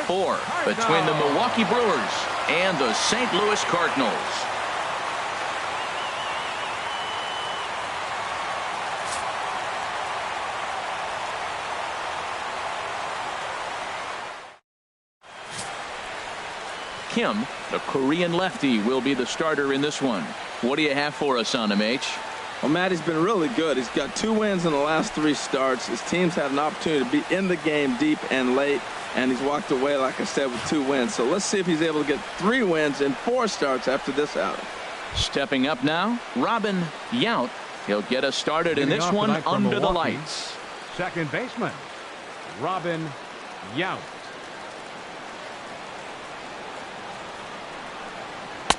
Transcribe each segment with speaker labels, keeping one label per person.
Speaker 1: 4 between the Milwaukee Brewers and the St. Louis Cardinals. Kim, the Korean lefty, will be the starter in this one. What do you have for us on him, H?
Speaker 2: Well, Matt, he's been really good. He's got 2 wins in the last 3 starts. His team's had an opportunity to be in the game deep and late, and he's walked away, like I said, with 2 wins. So let's see if he's able to get 3 wins in 4 starts after this outing.
Speaker 1: Stepping up now, Yount. He'll get us started in this one under the lights.
Speaker 3: Second baseman, Yount.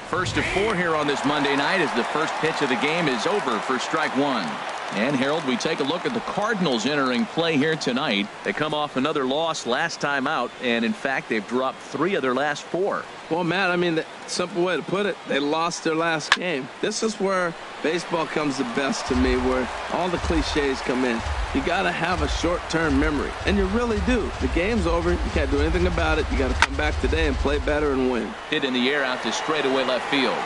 Speaker 1: First of 4 here on this Monday night as the first pitch of the game is over for strike 1. And Harold, we take a look at the Cardinals entering play here tonight. They come off another loss last time out, and in fact they've dropped 3 of their last 4.
Speaker 2: Well, Matt, I mean, the simple way to put it, they lost their last game. This is where baseball comes the best to me, where all the cliches come in. You got to have a short-term memory, and you really do. The game's over. You can't do anything about it. You got to come back today and play better and win.
Speaker 1: Hit in the air out to straightaway left field.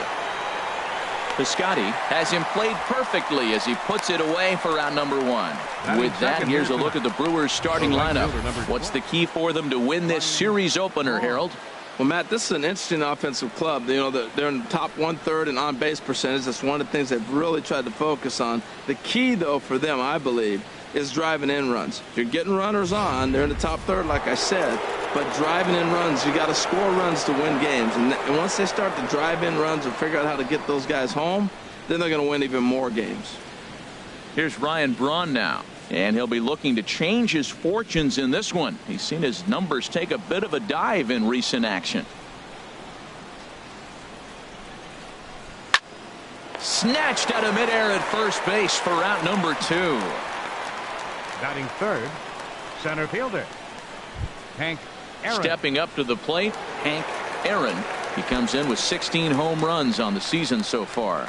Speaker 1: Piscotty has him played perfectly as he puts it away for out number 1. With that, here's a look at the Brewers starting lineup. What's the key for them to win this series opener, Harold?
Speaker 2: Well, Matt, this is an interesting offensive club. You know, they're in the top 1/3 in on-base percentage. That's one of the things they've really tried to focus on. The key, though, for them, I believe, is driving in runs. If you're getting runners on, they're in the top 1/3, like I said. But driving in runs, you got to score runs to win games. And once they start to drive in runs and figure out how to get those guys home, then they're going to win even more games.
Speaker 1: Here's Ryan Braun now. And he'll be looking to change his fortunes in this one. He's seen his numbers take a bit of a dive in recent action. Snatched out of midair at first base for out number 2.
Speaker 3: Batting third, center fielder, Hank Aaron.
Speaker 1: Stepping up to the plate, Hank Aaron. He comes in with 16 home runs on the season so far.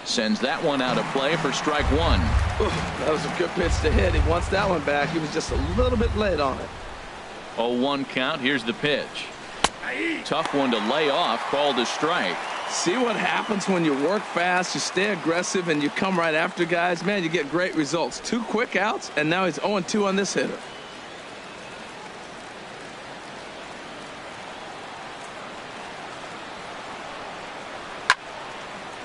Speaker 1: Sends that one out of play for strike 1.
Speaker 2: Ooh, that was a good pitch to hit. He wants that one back. He was just a little bit late on it.
Speaker 1: 0-1 count. Here's the pitch. Tough one to lay off. Called a strike.
Speaker 2: See what happens when you work fast, you stay aggressive, and you come right after guys? Man, you get great results. 2 quick outs, and now he's 0-2 on this hitter.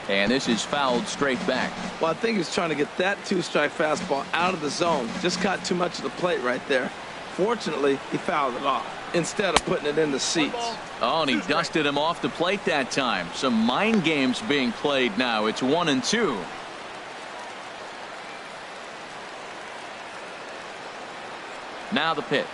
Speaker 1: And this is fouled straight back.
Speaker 2: Well, I think he's trying to get that 2-strike fastball out of the zone. Just caught too much of the plate right there. Fortunately, he fouled it off instead of putting it in the seats.
Speaker 1: Oh, and he dusted him off the plate that time. Some mind games being played now. It's 1-2. Now the pitch.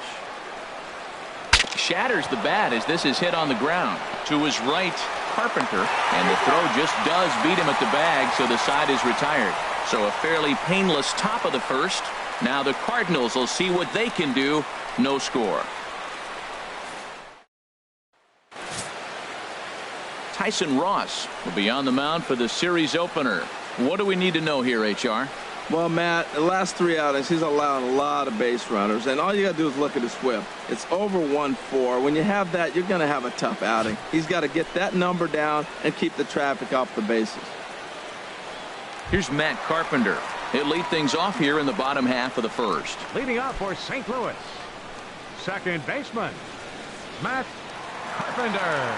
Speaker 1: Shatters the bat as this is hit on the ground. To his right, Carpenter, and the throw just does beat him at the bag, so the side is retired. So a fairly painless top of the first. Now the Cardinals will see what they can do. No score. Tyson Ross will be on the mound for the series opener. What do we need to know here, HR?
Speaker 2: Well, Matt, the last 3 outings, he's allowed a lot of base runners, and all you got to do is look at his whip. It's over 1-4. When you have that, you're going to have a tough outing. He's got to get that number down and keep the traffic off the bases.
Speaker 1: Here's Matt Carpenter. He'll lead things off here in the bottom half of the first.
Speaker 3: Leading off for St. Louis, second baseman, Matt Carpenter.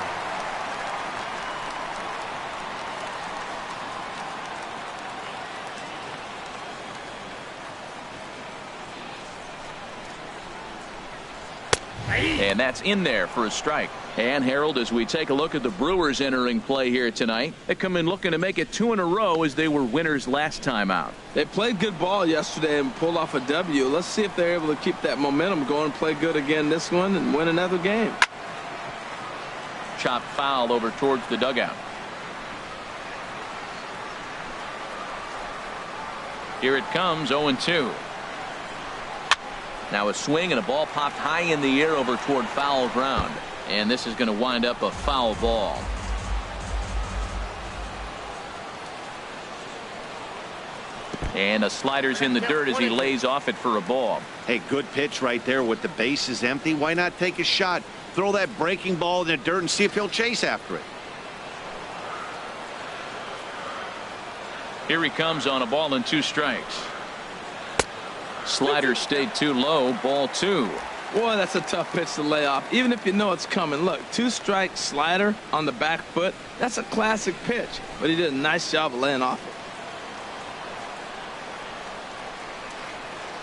Speaker 1: And that's in there for a strike. And Harold, as we take a look at the Brewers entering play here tonight, they come in looking to make it 2 in a row as they were winners last time out.
Speaker 2: They played good ball yesterday and pulled off a W. Let's see if they're able to keep that momentum going and play good again this one and win another game.
Speaker 1: Chop foul over towards the dugout. Here it comes, 0-2. Now a swing and a ball popped high in the air over toward foul ground. And this is going to wind up a foul ball. And a slider's in the dirt as he lays off it for a ball.
Speaker 4: Hey, good pitch right there with the bases empty. Why not take a shot? Throw that breaking ball in the dirt and see if he'll chase after it.
Speaker 1: Here he comes on a ball and 2 strikes. Slider stayed too low. Ball 2.
Speaker 2: Boy, that's a tough pitch to lay off, even if you know it's coming. Look, 2-strike slider on the back foot. That's a classic pitch, but he did a nice job of laying off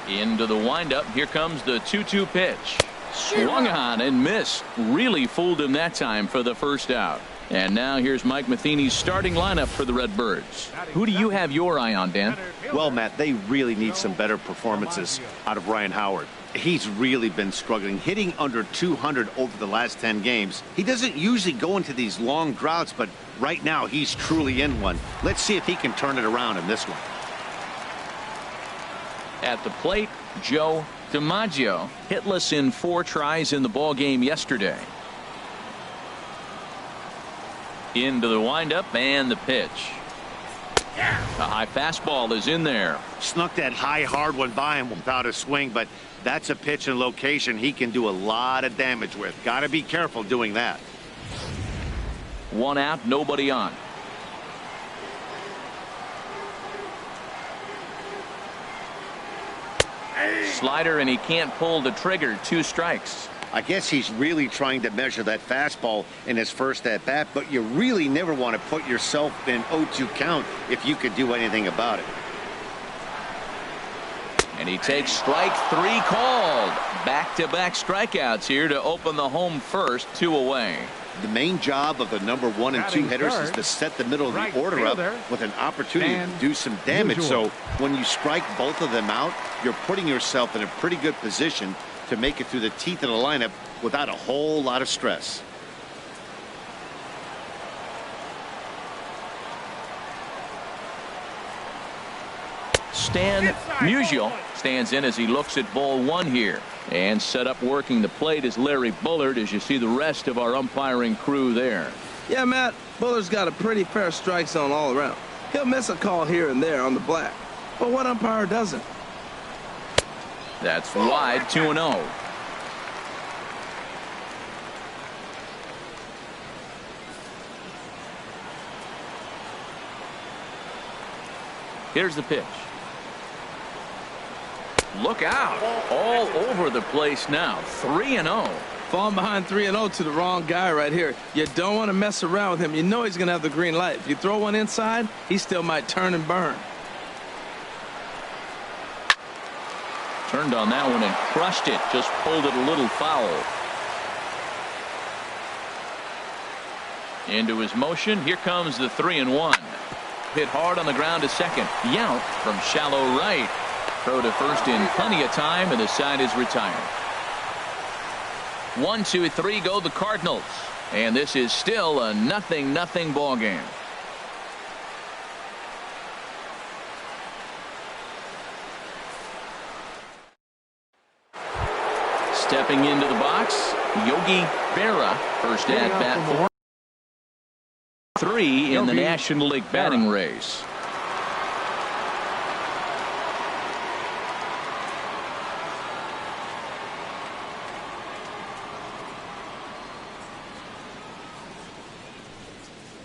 Speaker 2: it.
Speaker 1: Into the windup. Here comes the 2-2 pitch. Swung on and missed. Really fooled him that time for the first out. And now here's Mike Matheny's starting lineup for the Redbirds. Who do you have your eye on, Dan?
Speaker 4: Well, Matt, they really need some better performances out of Ryan Howard. He's really been struggling, hitting under 200 over the last 10 games. He doesn't usually go into these long droughts, but right now he's truly in one. Let's see if he can turn it around in this one.
Speaker 1: At the plate, Joe DiMaggio, hitless in 4 tries in the ball game yesterday. Into the windup and the pitch. A high fastball is in there.
Speaker 4: Snuck that high hard one by him without a swing, but that's a pitch and location he can do a lot of damage with. Got to be careful doing that.
Speaker 1: 1 out, nobody on. Slider, and he can't pull the trigger. 2 strikes.
Speaker 4: I guess he's really trying to measure that fastball in his first at bat, but you really never want to put yourself in 0-2 count if you could do anything about it.
Speaker 1: And he takes strike 3 called. Back-to-back strikeouts here to open the home first. 2 away.
Speaker 4: The main job of the number 1 and 2 hitters is to set the middle of the order up with an opportunity to do some damage. So when you strike both of them out, you're putting yourself in a pretty good position to make it through the teeth of the lineup without a whole lot of stress.
Speaker 1: Musial stands in as he looks at ball 1 here. And set up working the plate is Larry Bullard, as you see the rest of our umpiring crew there.
Speaker 2: Yeah, Matt, Bullard's got a pretty fair strike zone all around. He'll miss a call here and there on the black. But what umpire doesn't?
Speaker 1: That's wide. 2-0. Here's the pitch. Look out. All over the place now. 3-0.
Speaker 2: Falling behind 3-0 to the wrong guy right here. You don't want to mess around with him. You know he's going to have the green light. If you throw one inside, he still might turn and burn.
Speaker 1: Turned on that one and crushed it. Just pulled it a little foul. Into his motion. Here comes the 3-1. Hit hard on the ground to second. Yount from shallow right. Throw to first in plenty of time, and the side is retired. 1, 2, 3 go the Cardinals. And this is still a 0-0 ball game. Stepping into the box, Yogi Berra, first at bat for 3 in the National League batting race.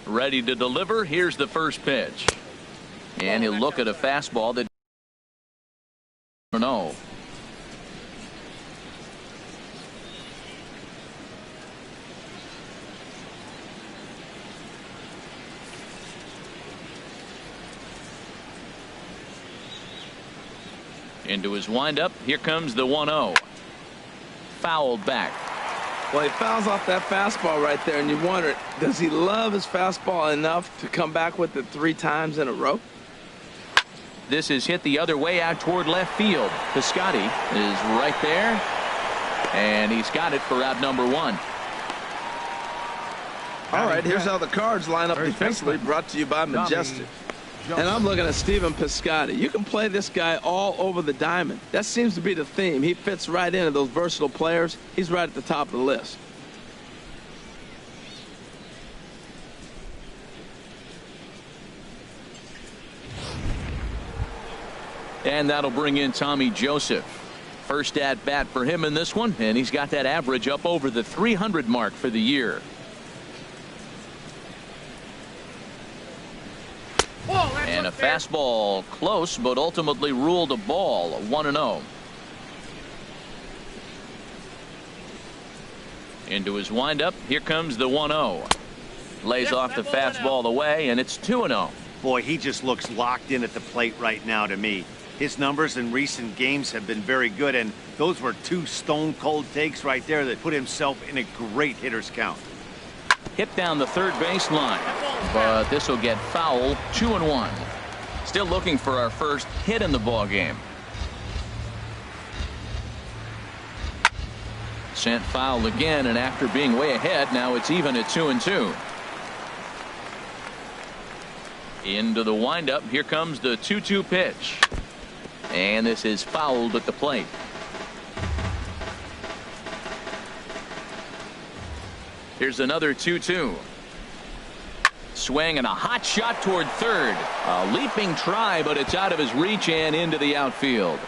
Speaker 1: Ready to deliver. Here's the first pitch. And he'll look at a fastball that no. Into his windup. Here comes the 1-0. Fouled back.
Speaker 2: Well, he fouls off that fastball right there, and you wonder, does he love his fastball enough to come back with it 3 times in a row?
Speaker 1: This is hit the other way out toward left field. Piscotty is right there, and he's got it for out number 1.
Speaker 2: All right, here's how the Cards line up defensively, brought to you by Majestic. And I'm looking at Stephen Piscotty. You can play this guy all over the diamond. That seems to be the theme. He fits right into those versatile players. He's right at the top of the list.
Speaker 1: And that'll bring in Tommy Joseph. First at bat for him in this one, and he's got that average up over the 300 mark for the year. And a fastball close, but ultimately ruled a ball. 1-0. Into his windup. Here comes the 1-0. Lays off the fastball away, and it's 2-0.
Speaker 4: Boy, he just looks locked in at the plate right now to me. His numbers in recent games have been very good, and those were two stone-cold takes right there that put himself in a great hitter's count.
Speaker 1: Hit down the third baseline, but this will get foul. 2-1. Still looking for our first hit in the ball game. Sent foul again, and after being way ahead, now it's even at 2-2. Into the windup. Here comes the 2-2 pitch. And this is fouled at the plate. Here's another 2-2. Swing and a hot shot toward third. A leaping try, but it's out of his reach and into the outfield.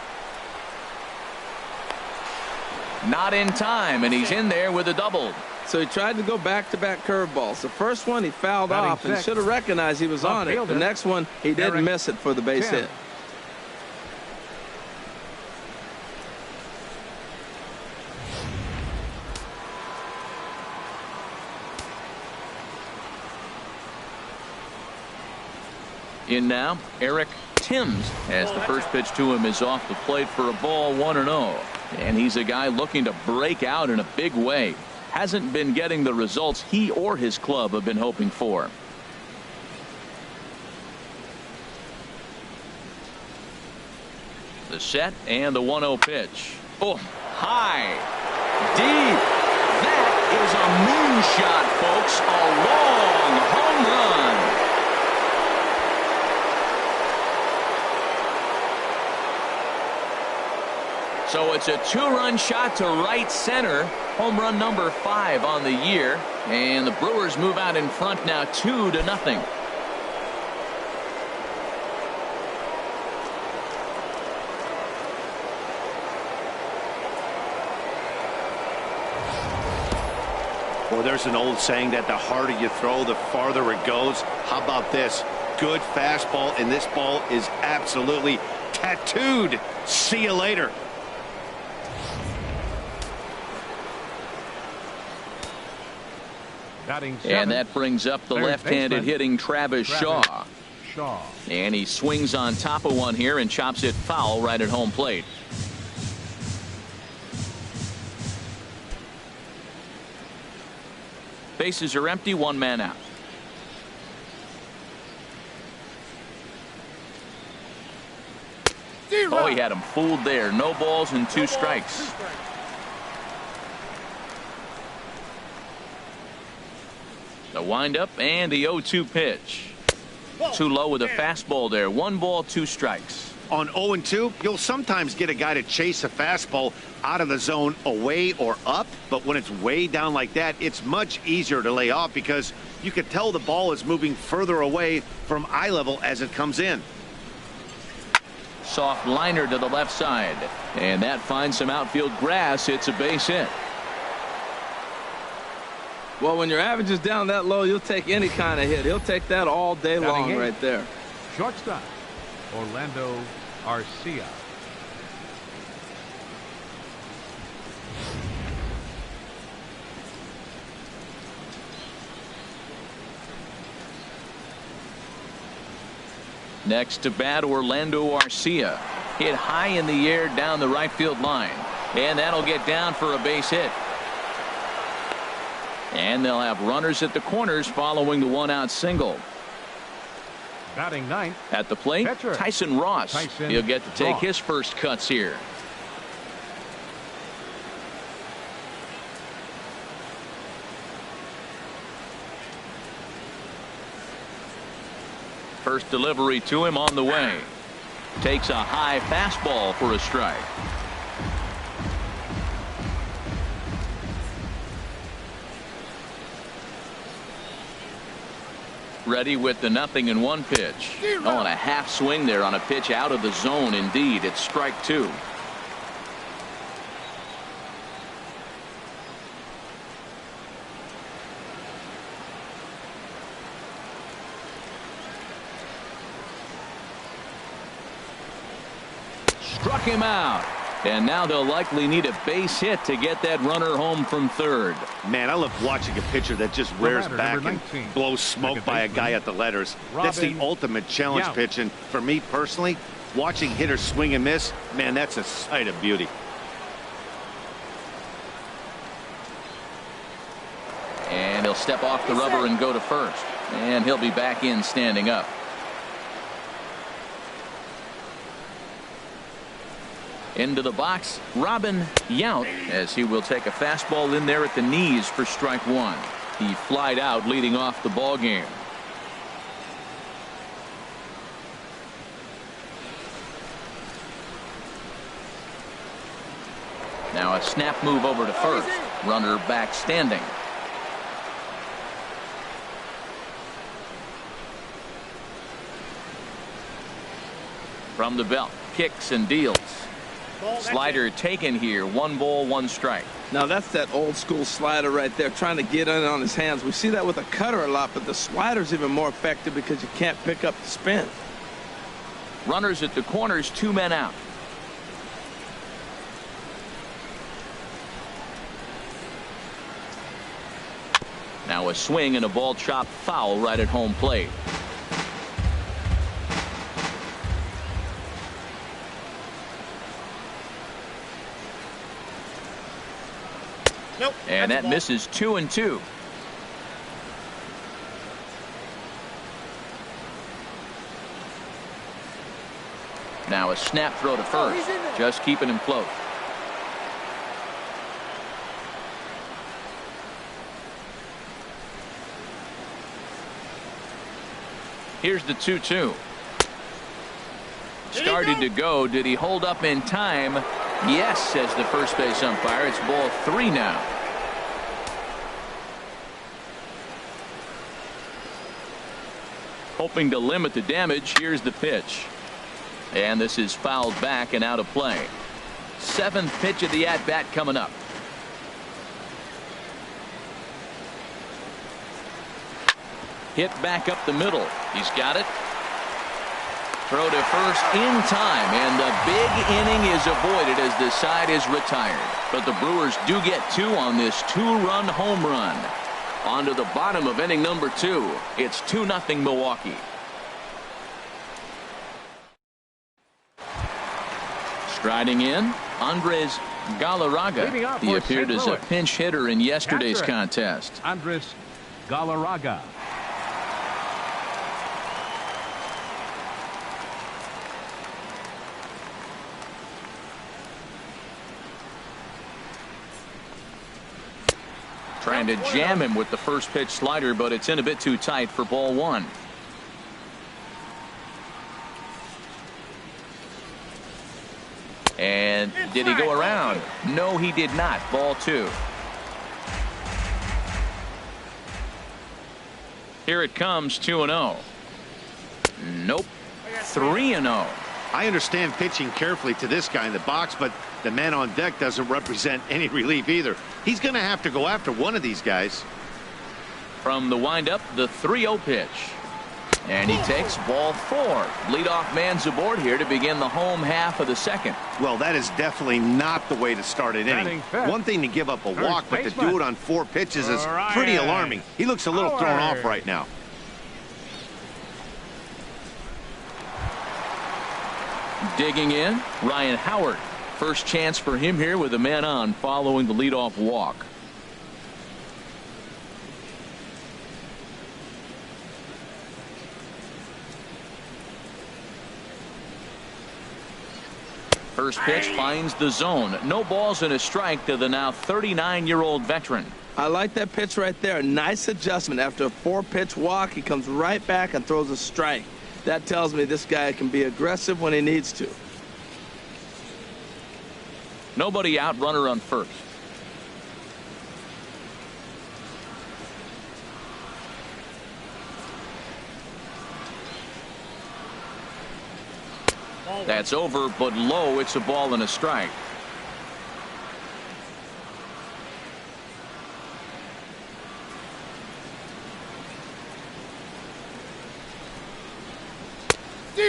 Speaker 1: Not in time, and he's in there with a double.
Speaker 2: So he tried to go back-to-back curveballs. The first one he fouled off and should have recognized he was on it. The next one he didn't miss it for the base hit.
Speaker 1: In now, Eric Timms, as the first pitch to him is off the plate for a ball. 1-0. And he's a guy looking to break out in a big way. Hasn't been getting the results he or his club have been hoping for. The set and the 1-0 pitch. Oh, high, deep. That is a moonshot, folks. A long home run. So it's a 2-run shot to right center. Home run number 5 on the year. And the Brewers move out in front now 2-0.
Speaker 4: Well, there's an old saying that the harder you throw, the farther it goes. How about this? Good fastball, and this ball is absolutely tattooed. See you later.
Speaker 1: And that brings up the left-handed hitting Travis Shaw. And he swings on top of one here and chops it foul right at home plate. Bases are empty, 1 man out. Oh, he had him fooled there. No balls and 2 strikes. The windup and the 0-2 pitch. Too low with a fastball there. 1 ball, 2 strikes.
Speaker 4: On 0-2, you'll sometimes get a guy to chase a fastball out of the zone away or up, but when it's way down like that, it's much easier to lay off because you can tell the ball is moving further away from eye level as it comes in.
Speaker 1: Soft liner to the left side, and that finds some outfield grass. It's a base hit.
Speaker 2: Well, when your average is down that low, you'll take any kind of hit. He'll take that all day long right there.
Speaker 3: Shortstop, Orlando Arcia.
Speaker 1: Next to bat, Orlando Arcia. Hit high in the air down the right field line. And that'll get down for a base hit. And they'll have runners at the corners following the 1-out single.
Speaker 3: Batting ninth.
Speaker 1: At the plate,
Speaker 3: Pitcher.
Speaker 1: Tyson Ross. He'll get to take
Speaker 3: Ross.
Speaker 1: his first cuts here. First delivery to him on the way. Takes a high fastball for a strike. ready with the 0-1 pitch. Oh, and a half swing there on a pitch out of the zone. Indeed, it's strike 2. Struck him out. And now they'll likely need a base hit to get that runner home from third.
Speaker 4: Man, I love watching a pitcher that just rears back and blows smoke by a guy at the letters. That's the ultimate challenge pitch. And for me personally, watching hitters swing and miss, man, that's a sight of beauty.
Speaker 1: And he'll step off the rubber and go to first. And he'll be back in standing up. Into the box, Yount, as he will take a fastball in there at the knees for strike 1. He flied out leading off the ball game. Now a snap move over to first. Runner back standing. From the belt, kicks and deals. Slider taken here. 1 ball, 1 strike.
Speaker 2: Now that's that old school slider right there, trying to get in on his hands. We see that with a cutter a lot, but the slider's even more effective because you can't pick up the spin.
Speaker 1: Runners at the corners, 2 men out. Now a swing and a ball chopped foul right at home plate.
Speaker 5: Nope,
Speaker 1: and that misses 2-2. Now a snap throw to first. Just keeping him close. Here's the 2-2. Started to go. Did he hold up in time? Yes, says the first base umpire. It's ball 3 now. Hoping to limit the damage. Here's the pitch. And this is fouled back and out of play. 7th pitch of the at-bat coming up. Hit back up the middle. He's got it. Throw to first in time, and the big inning is avoided as the side is retired. But the Brewers do get 2 on this 2-run home run. On to the bottom of inning number 2. It's 2-0 Milwaukee. Striding in, Andres Galarraga. He appeared as a pinch hitter in yesterday's contest.
Speaker 3: Andres Galarraga.
Speaker 1: Trying to jam him with the first pitch slider, but it's in a bit too tight for ball 1. And did he go around? No, he did not. Ball 2. Here it comes, 2-0. Nope. 3-0.
Speaker 4: I understand pitching carefully to this guy in the box, but the man on deck doesn't represent any relief either. He's going to have to go after one of these guys.
Speaker 1: From the windup, the 3-0 pitch. And he takes ball 4. Leadoff man's aboard here to begin the home half of the second.
Speaker 4: Well, that is definitely not the way to start an inning. One thing to give up a walk, but to do it on 4 pitches is pretty alarming. He looks a little thrown off right now.
Speaker 1: Digging in, Ryan Howard. First chance for him here with a man on following the leadoff walk. First pitch finds the zone. No balls and a strike to the now 39-year-old veteran.
Speaker 2: I like that pitch right there. Nice adjustment. After a 4-pitch walk, he comes right back and throws a strike. That tells me this guy can be aggressive when he needs to.
Speaker 1: Nobody out, runner on first. That's over, but low. It's a ball and a strike.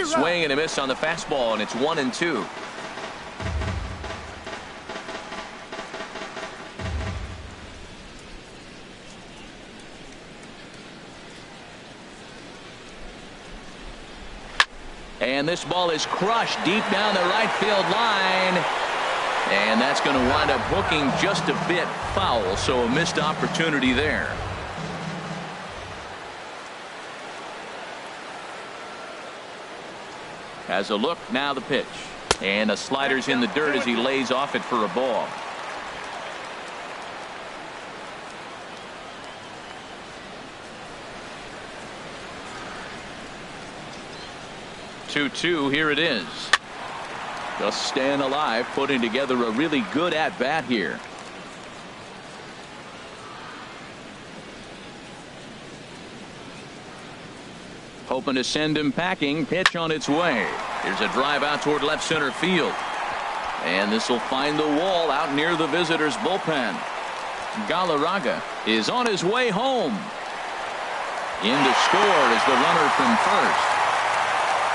Speaker 1: Swing and a miss on the fastball, and it's 1-2. And this ball is crushed deep down the right field line. And that's going to wind up hooking just a bit foul, so a missed opportunity there. Has a look, now the pitch. And a slider's in the dirt as he lays off it for a ball. Two, here it is. Just staying alive, putting together a really good at-bat here. Hoping to send him packing. Pitch on its way. Here's a drive out toward left center field. And this will find the wall out near the visitors' bullpen. Galarraga is on his way home. In to score is the runner from first.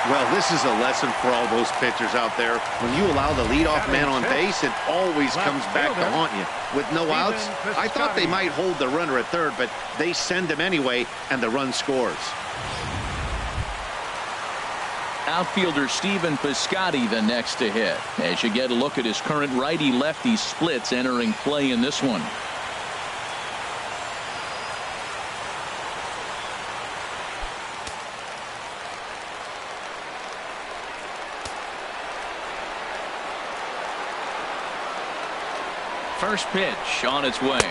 Speaker 4: Well, this is a lesson for all those pitchers out there. When you allow the leadoff man on base, it always comes back to haunt you. With no outs, I thought they might hold the runner at third, but they send him anyway, and the run scores.
Speaker 1: Outfielder Stephen Piscotty the next to hit, as you get a look at his current righty-lefty splits entering play in this one. First pitch on its way.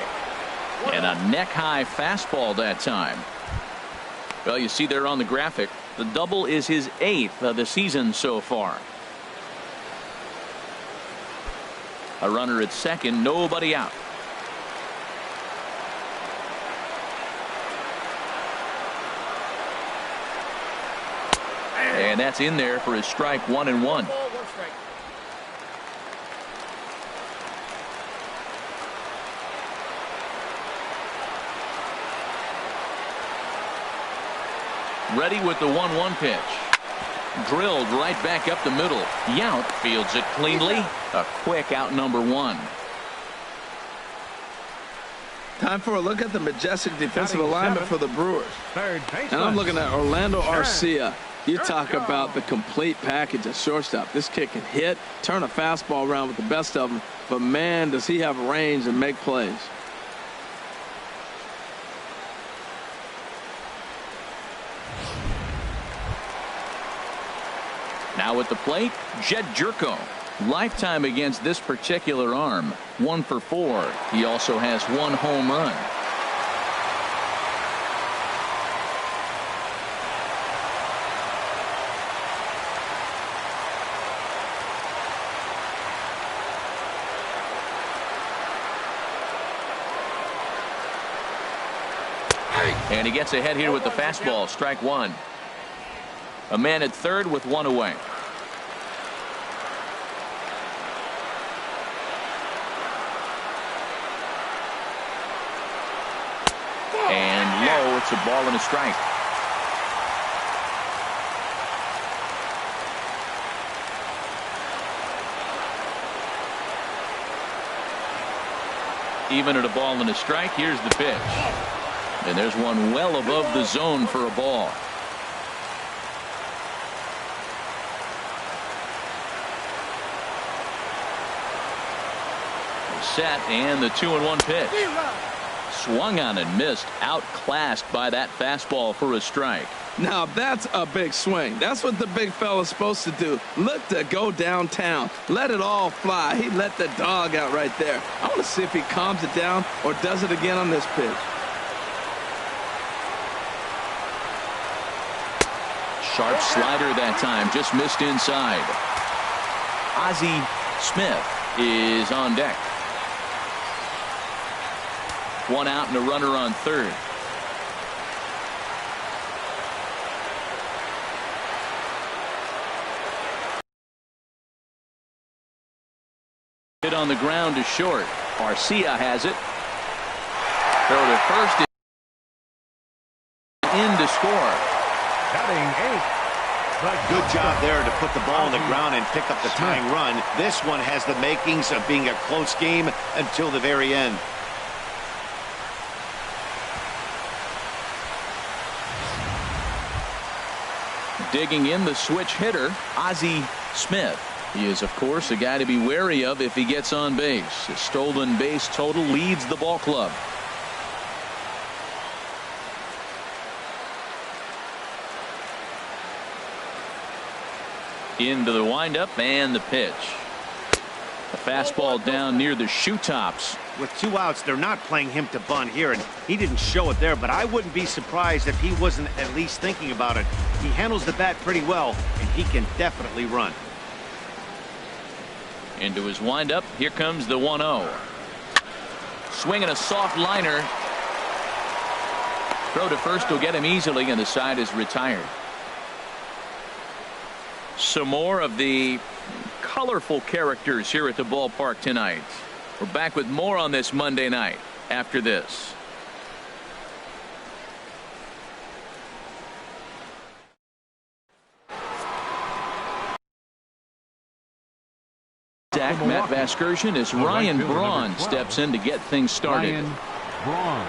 Speaker 1: And a neck-high fastball that time. Well, you see there on the graphic, the double is his 8th of the season so far. A runner at second, nobody out. And that's in there for his strike 1-1. Ready with the 1-1 pitch. Drilled right back up the middle. Yount fields it cleanly. A quick out number 1.
Speaker 2: Time for a look at the majestic defensive alignment for the Brewers. And I'm looking at Orlando Arcia. You talk about the complete package at shortstop. This kid can hit, turn a fastball around with the best of them. But, man, does he have range and make plays.
Speaker 1: Now at the plate, Jed Jerko. Lifetime against this particular arm, 1 for 4. He also has 1 home run. And he gets ahead here with the fastball, strike 1. A man at third with 1 away. And low, it's a ball and a strike. Even at a ball and a strike, here's the pitch. And there's one well above the zone for a ball. Set, and the 2-1 pitch. Swung on and missed, outclassed by that fastball for a strike.
Speaker 2: Now that's a big swing. That's what the big fella's supposed to do. Look to go downtown. Let it all fly. He let the dog out right there. I want to see if he calms it down or does it again on this pitch.
Speaker 1: Sharp slider that time, just missed inside. Ozzie Smith is on deck. 1 out and a runner on third. Hit on the ground to short. Garcia has it. Throw to first. In to score.
Speaker 3: Batting 8th.
Speaker 4: Good job there to put the ball on the ground and pick up the tying run. This one has the makings of being a close game until the very end.
Speaker 1: Digging in the switch hitter, Ozzie Smith. He is, of course, a guy to be wary of if he gets on base. His stolen base total leads the ball club. Into the windup and the pitch. A fastball down near the shoe tops.
Speaker 4: With 2 outs, they're not playing him to bunt here, and he didn't show it there, but I wouldn't be surprised if he wasn't at least thinking about it. He handles the bat pretty well, and he can definitely run.
Speaker 1: Into his windup. Here comes the 1-0. Swinging a soft liner. Throw to first will get him easily, and the side is retired. Some more of the colorful characters here at the ballpark tonight. We're back with more on this Monday night after this. Matt Vasgersian as Ryan Braun steps in to get things started.
Speaker 3: Ryan Braun.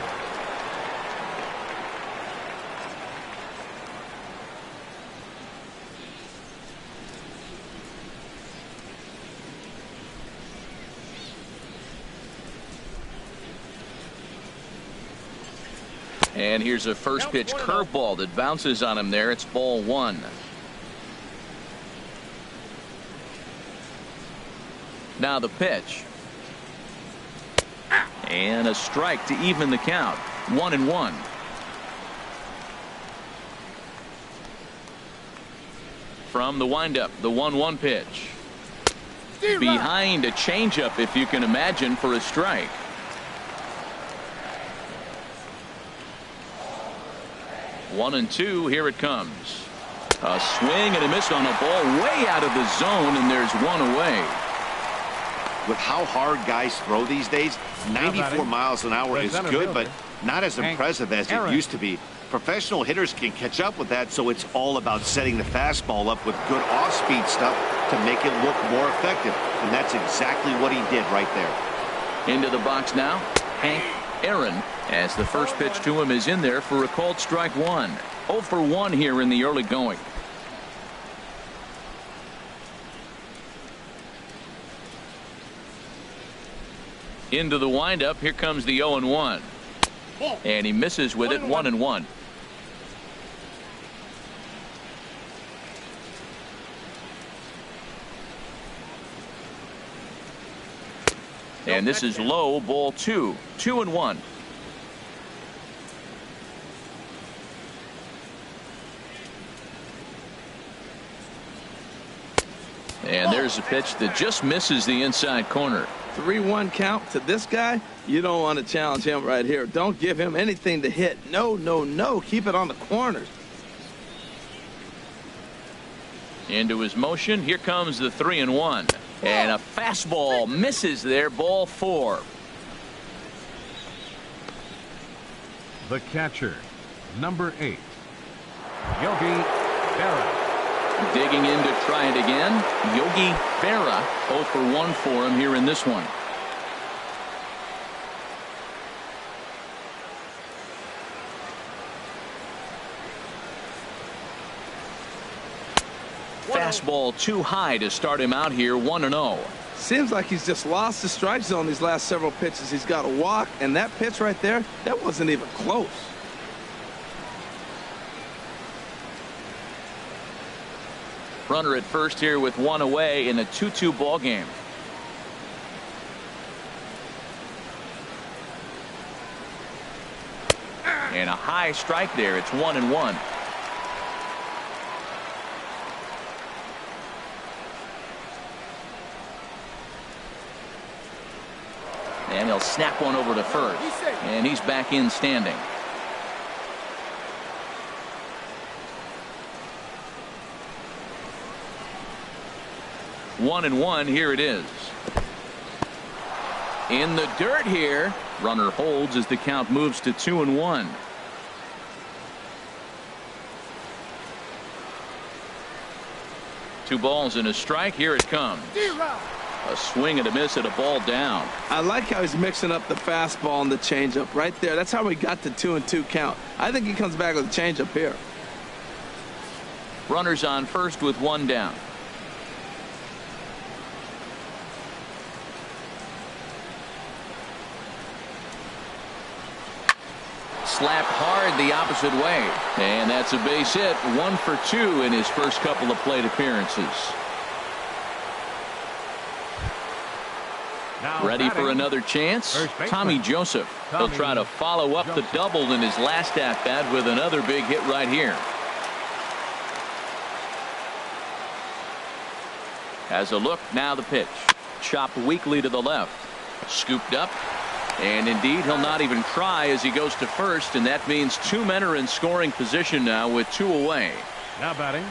Speaker 1: And here's a first pitch curveball that bounces on him there. It's ball 1. Now the pitch. And a strike to even the count. 1-1. From the windup, the 1-1 pitch. Behind a changeup, if you can imagine, for a strike. One and two. Here it comes. A swing and a miss on a ball way out of the zone, and there's one away.
Speaker 4: With how hard guys throw these days, 94 miles an hour is good, but not as impressive as it used to be. Professional hitters can catch up with that, so it's all about setting the fastball up with good off-speed stuff to make it look more effective, and that's exactly what he did right there.
Speaker 1: Into the box now, Hank Aaron, as the first pitch to him is in there for a called strike 1. 0 for 1 here in the early going. Into the windup. Here comes the 0-1. And he misses with it. 1-1. And this is low, ball 2. 2-1. And there's a pitch that just misses the inside corner.
Speaker 2: 3-1 count to this guy. You don't want to challenge him right here. Don't give him anything to hit. No, no, no. Keep it on the corners.
Speaker 1: Into his motion. Here comes the 3-1. And a fastball misses there. Ball 4.
Speaker 3: The catcher, number 8, Yogi Berra.
Speaker 1: Digging in to try it again. Yogi Berra. 0 for 1 for him here in this one. Fastball too high to start him out here. 1-0.
Speaker 2: Seems like he's just lost the strike zone these last several pitches. He's got a walk, and that pitch right there, that wasn't even close.
Speaker 1: Runner at first here with 1 away in a 2-2 ball game. And a high strike there. It's 1-1. And he'll snap one over to first. And he's back in standing. One and one. Here it is. In the dirt here. Runner holds as the count moves to 2-1. Two balls and a strike. Here it comes. A swing and a miss and a ball down.
Speaker 2: I like how he's mixing up the fastball and the changeup right there. That's how we got the 2-2 count. I think he comes back with a changeup here.
Speaker 1: Runners on first with one down. Slapped hard the opposite way. And that's a base hit. 1 for 2 in his first couple of plate appearances.
Speaker 3: Now
Speaker 1: Ready
Speaker 3: batting,
Speaker 1: for another chance? Tommy Joseph. He'll try to follow up the double in his last at-bat with another big hit right here. Has a look. Now the pitch. Chopped weakly to the left. Scooped up. And indeed, he'll not even try as he goes to first, and that means 2 men are in scoring position now with 2 away.
Speaker 3: Now batting,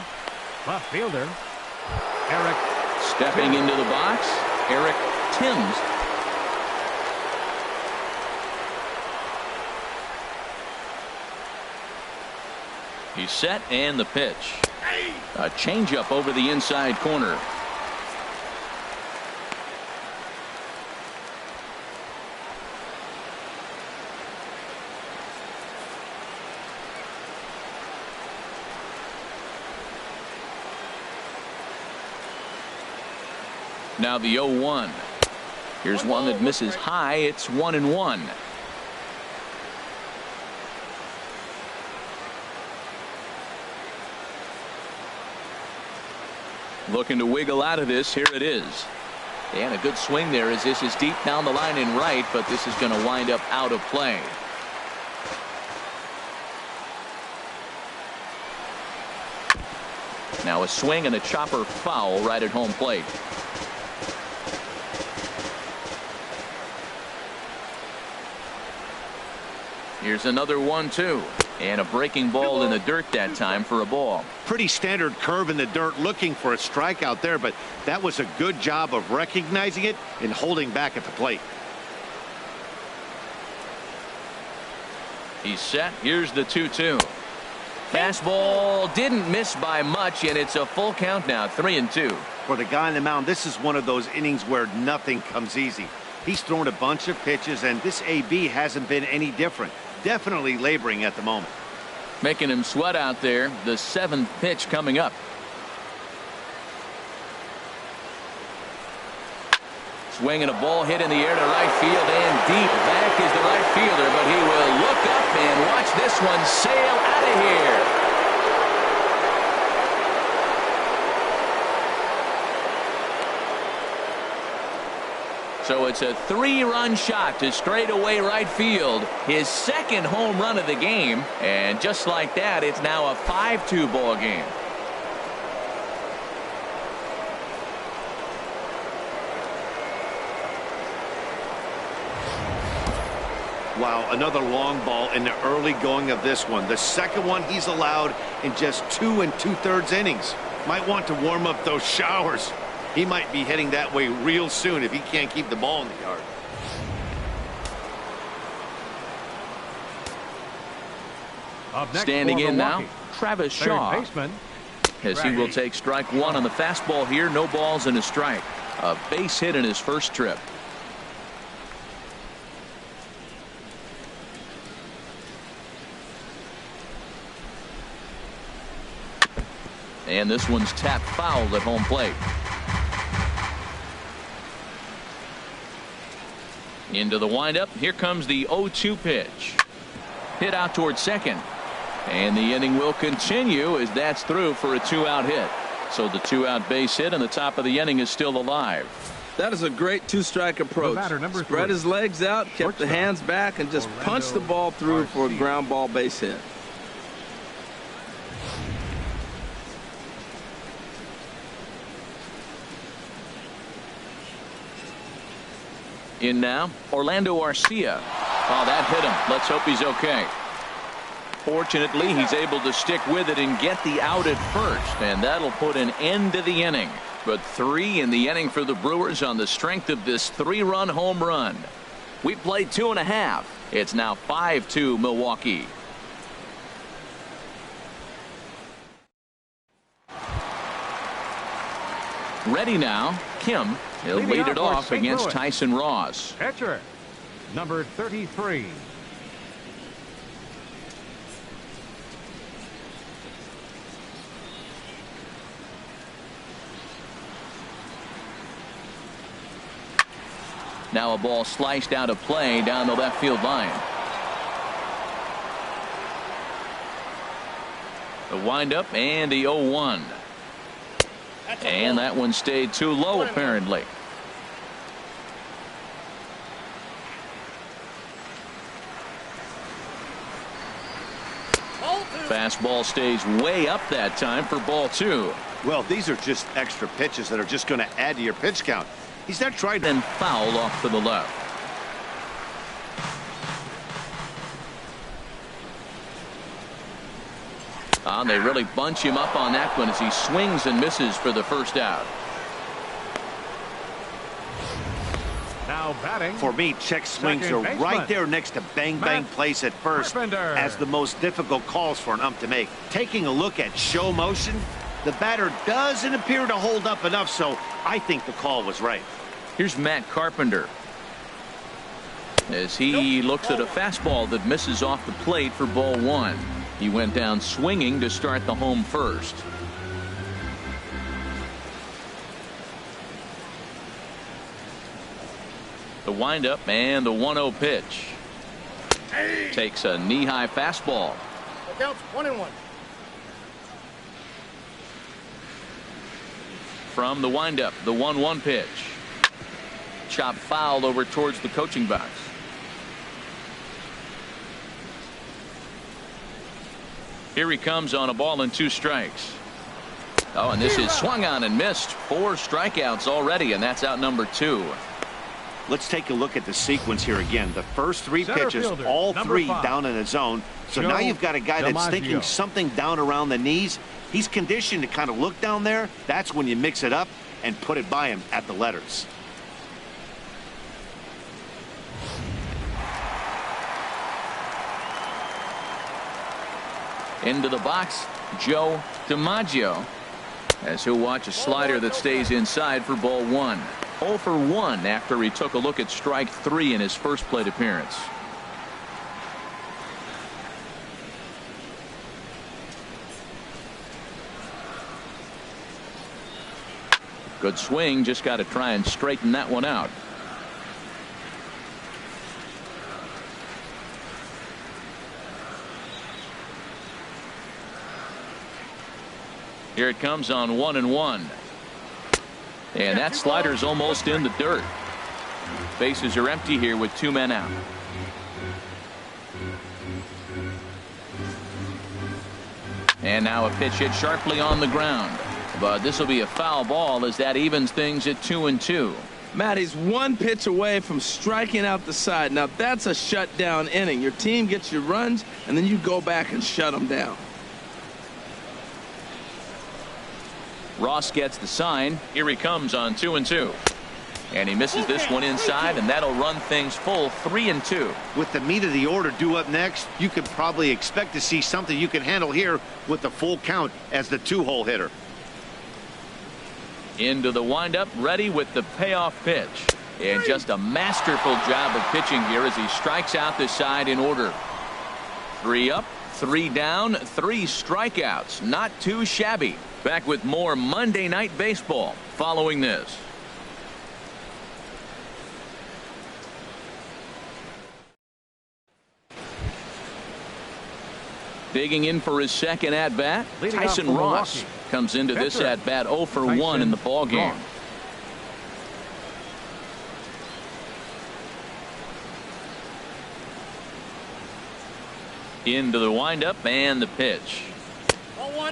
Speaker 3: left fielder, Eric.
Speaker 1: Stepping into the box, Eric Timms. He's set, and the pitch. A changeup over the inside corner. Now the 0-1. Here's one that misses high. It's 1-1. Looking to wiggle out of this. Here it is. And a good swing there as this is deep down the line in right, but this is going to wind up out of play. Now a swing and a chopper foul right at home plate. Here's another 1-2. And a breaking ball in the dirt that time for a ball.
Speaker 4: Pretty standard curve in the dirt, looking for a strikeout there, but that was a good job of recognizing it and holding back at the plate.
Speaker 1: He's set. Here's the 2-2. Fastball didn't miss by much, and it's a full count now, 3-2.
Speaker 4: For the guy on the mound, this is one of those innings where nothing comes easy. He's thrown a bunch of pitches, and this AB hasn't been any different. Definitely laboring at the moment.
Speaker 1: Making him sweat out there. The 7th pitch coming up. Swinging a ball hit in the air to right field and deep. Back is the right fielder, but he will look up and watch this one sail out of here. So it's a 3-run shot to straightaway right field. His 2nd home run of the game. And just like that, it's now a 5-2 ball game.
Speaker 4: Wow, another long ball in the early going of this one. The second one he's allowed in just 2 2/3 innings. Might want to warm up those showers. He might be heading that way real soon if he can't keep the ball in the yard.
Speaker 1: Standing in now, Travis Shaw. As he will take strike 1 on the fastball here. No balls and a strike. A base hit in his first trip. And this one's tapped foul at home plate. Into the windup. Here comes the 0-2 pitch. Hit out towards second. And the inning will continue as that's through for a 2-out hit. So the 2-out base hit and the top of the inning is still alive.
Speaker 2: That is a great 2-strike approach. Spread his legs out, kept the hands back, and just punched the ball through for a ground ball base hit.
Speaker 1: In now, Orlando Arcia. Oh, that hit him. Let's hope he's okay. Fortunately, he's able to stick with it and get the out at first, and that'll put an end to the inning. But 3 in the inning for the Brewers on the strength of this 3-run home run. We played 2.5. It's now 5-2 Milwaukee. Ready now, Kim. He'll lead it off against Tyson Ross.
Speaker 3: Pitcher, number 33.
Speaker 1: Now a ball sliced out of play down the left field line. The windup and the 0-1. And that one stayed too low apparently. Fastball stays way up that time for ball 2.
Speaker 4: Well, these are just extra pitches that are just going to add to your pitch count. He's not trying to.
Speaker 1: Then foul off to the left. They really bunch him up on that one as he swings and misses for the first out.
Speaker 3: Now batting.
Speaker 4: For me, check swings are right there next to bang bang place at first as the most difficult calls for an ump to make. Taking a look at show motion, the batter doesn't appear to hold up enough, so I think the call was right.
Speaker 1: Here's Matt Carpenter as he looks at a fastball that misses off the plate for ball 1. He went down swinging to start the home first. The windup and the 1-0 pitch. Takes a knee-high fastball.
Speaker 5: Counts 1-1.
Speaker 1: From the windup, the 1-1 pitch. Chopped foul over towards the coaching box. Here he comes on a ball and 2 strikes. Oh, and this is swung on and missed. 4 strikeouts already, and that's out number 2.
Speaker 4: Let's take a look at the sequence here again. The first 3 pitches, all 3 down in the zone. So now you've got a guy that's thinking something down around the knees. He's conditioned to kind of look down there. That's when you mix it up and put it by him at the letters.
Speaker 1: Into the box, Joe DiMaggio, as he'll watch a slider that stays inside for ball 1. 0 for 1 after he took a look at strike 3 in his first plate appearance. Good swing, just got to try and straighten that one out. Here it comes on 1-1. And that slider's almost in the dirt. Bases are empty here with 2 men out. And now a pitch hit sharply on the ground. But this will be a foul ball as that evens things at 2-2.
Speaker 2: Matt, he's 1 pitch away from striking out the side. Now that's a shutdown inning. Your team gets your runs and then you go back and shut them down.
Speaker 1: Ross gets the sign. Here he comes on 2-2. And he misses this one inside, and that'll run things full 3-2.
Speaker 4: With the meat of the order due up next, you could probably expect to see something you can handle here with the full count as the 2-hole hitter.
Speaker 1: Into the windup, ready with the payoff pitch. And just a masterful job of pitching here as he strikes out the side in order. 3 up, 3 down, 3 strikeouts. Not too shabby. Back with more Monday Night Baseball following this. Digging in for his second at-bat, Tyson Ross comes into this at-bat 0 for 1 in the ballgame. Into the windup and the pitch.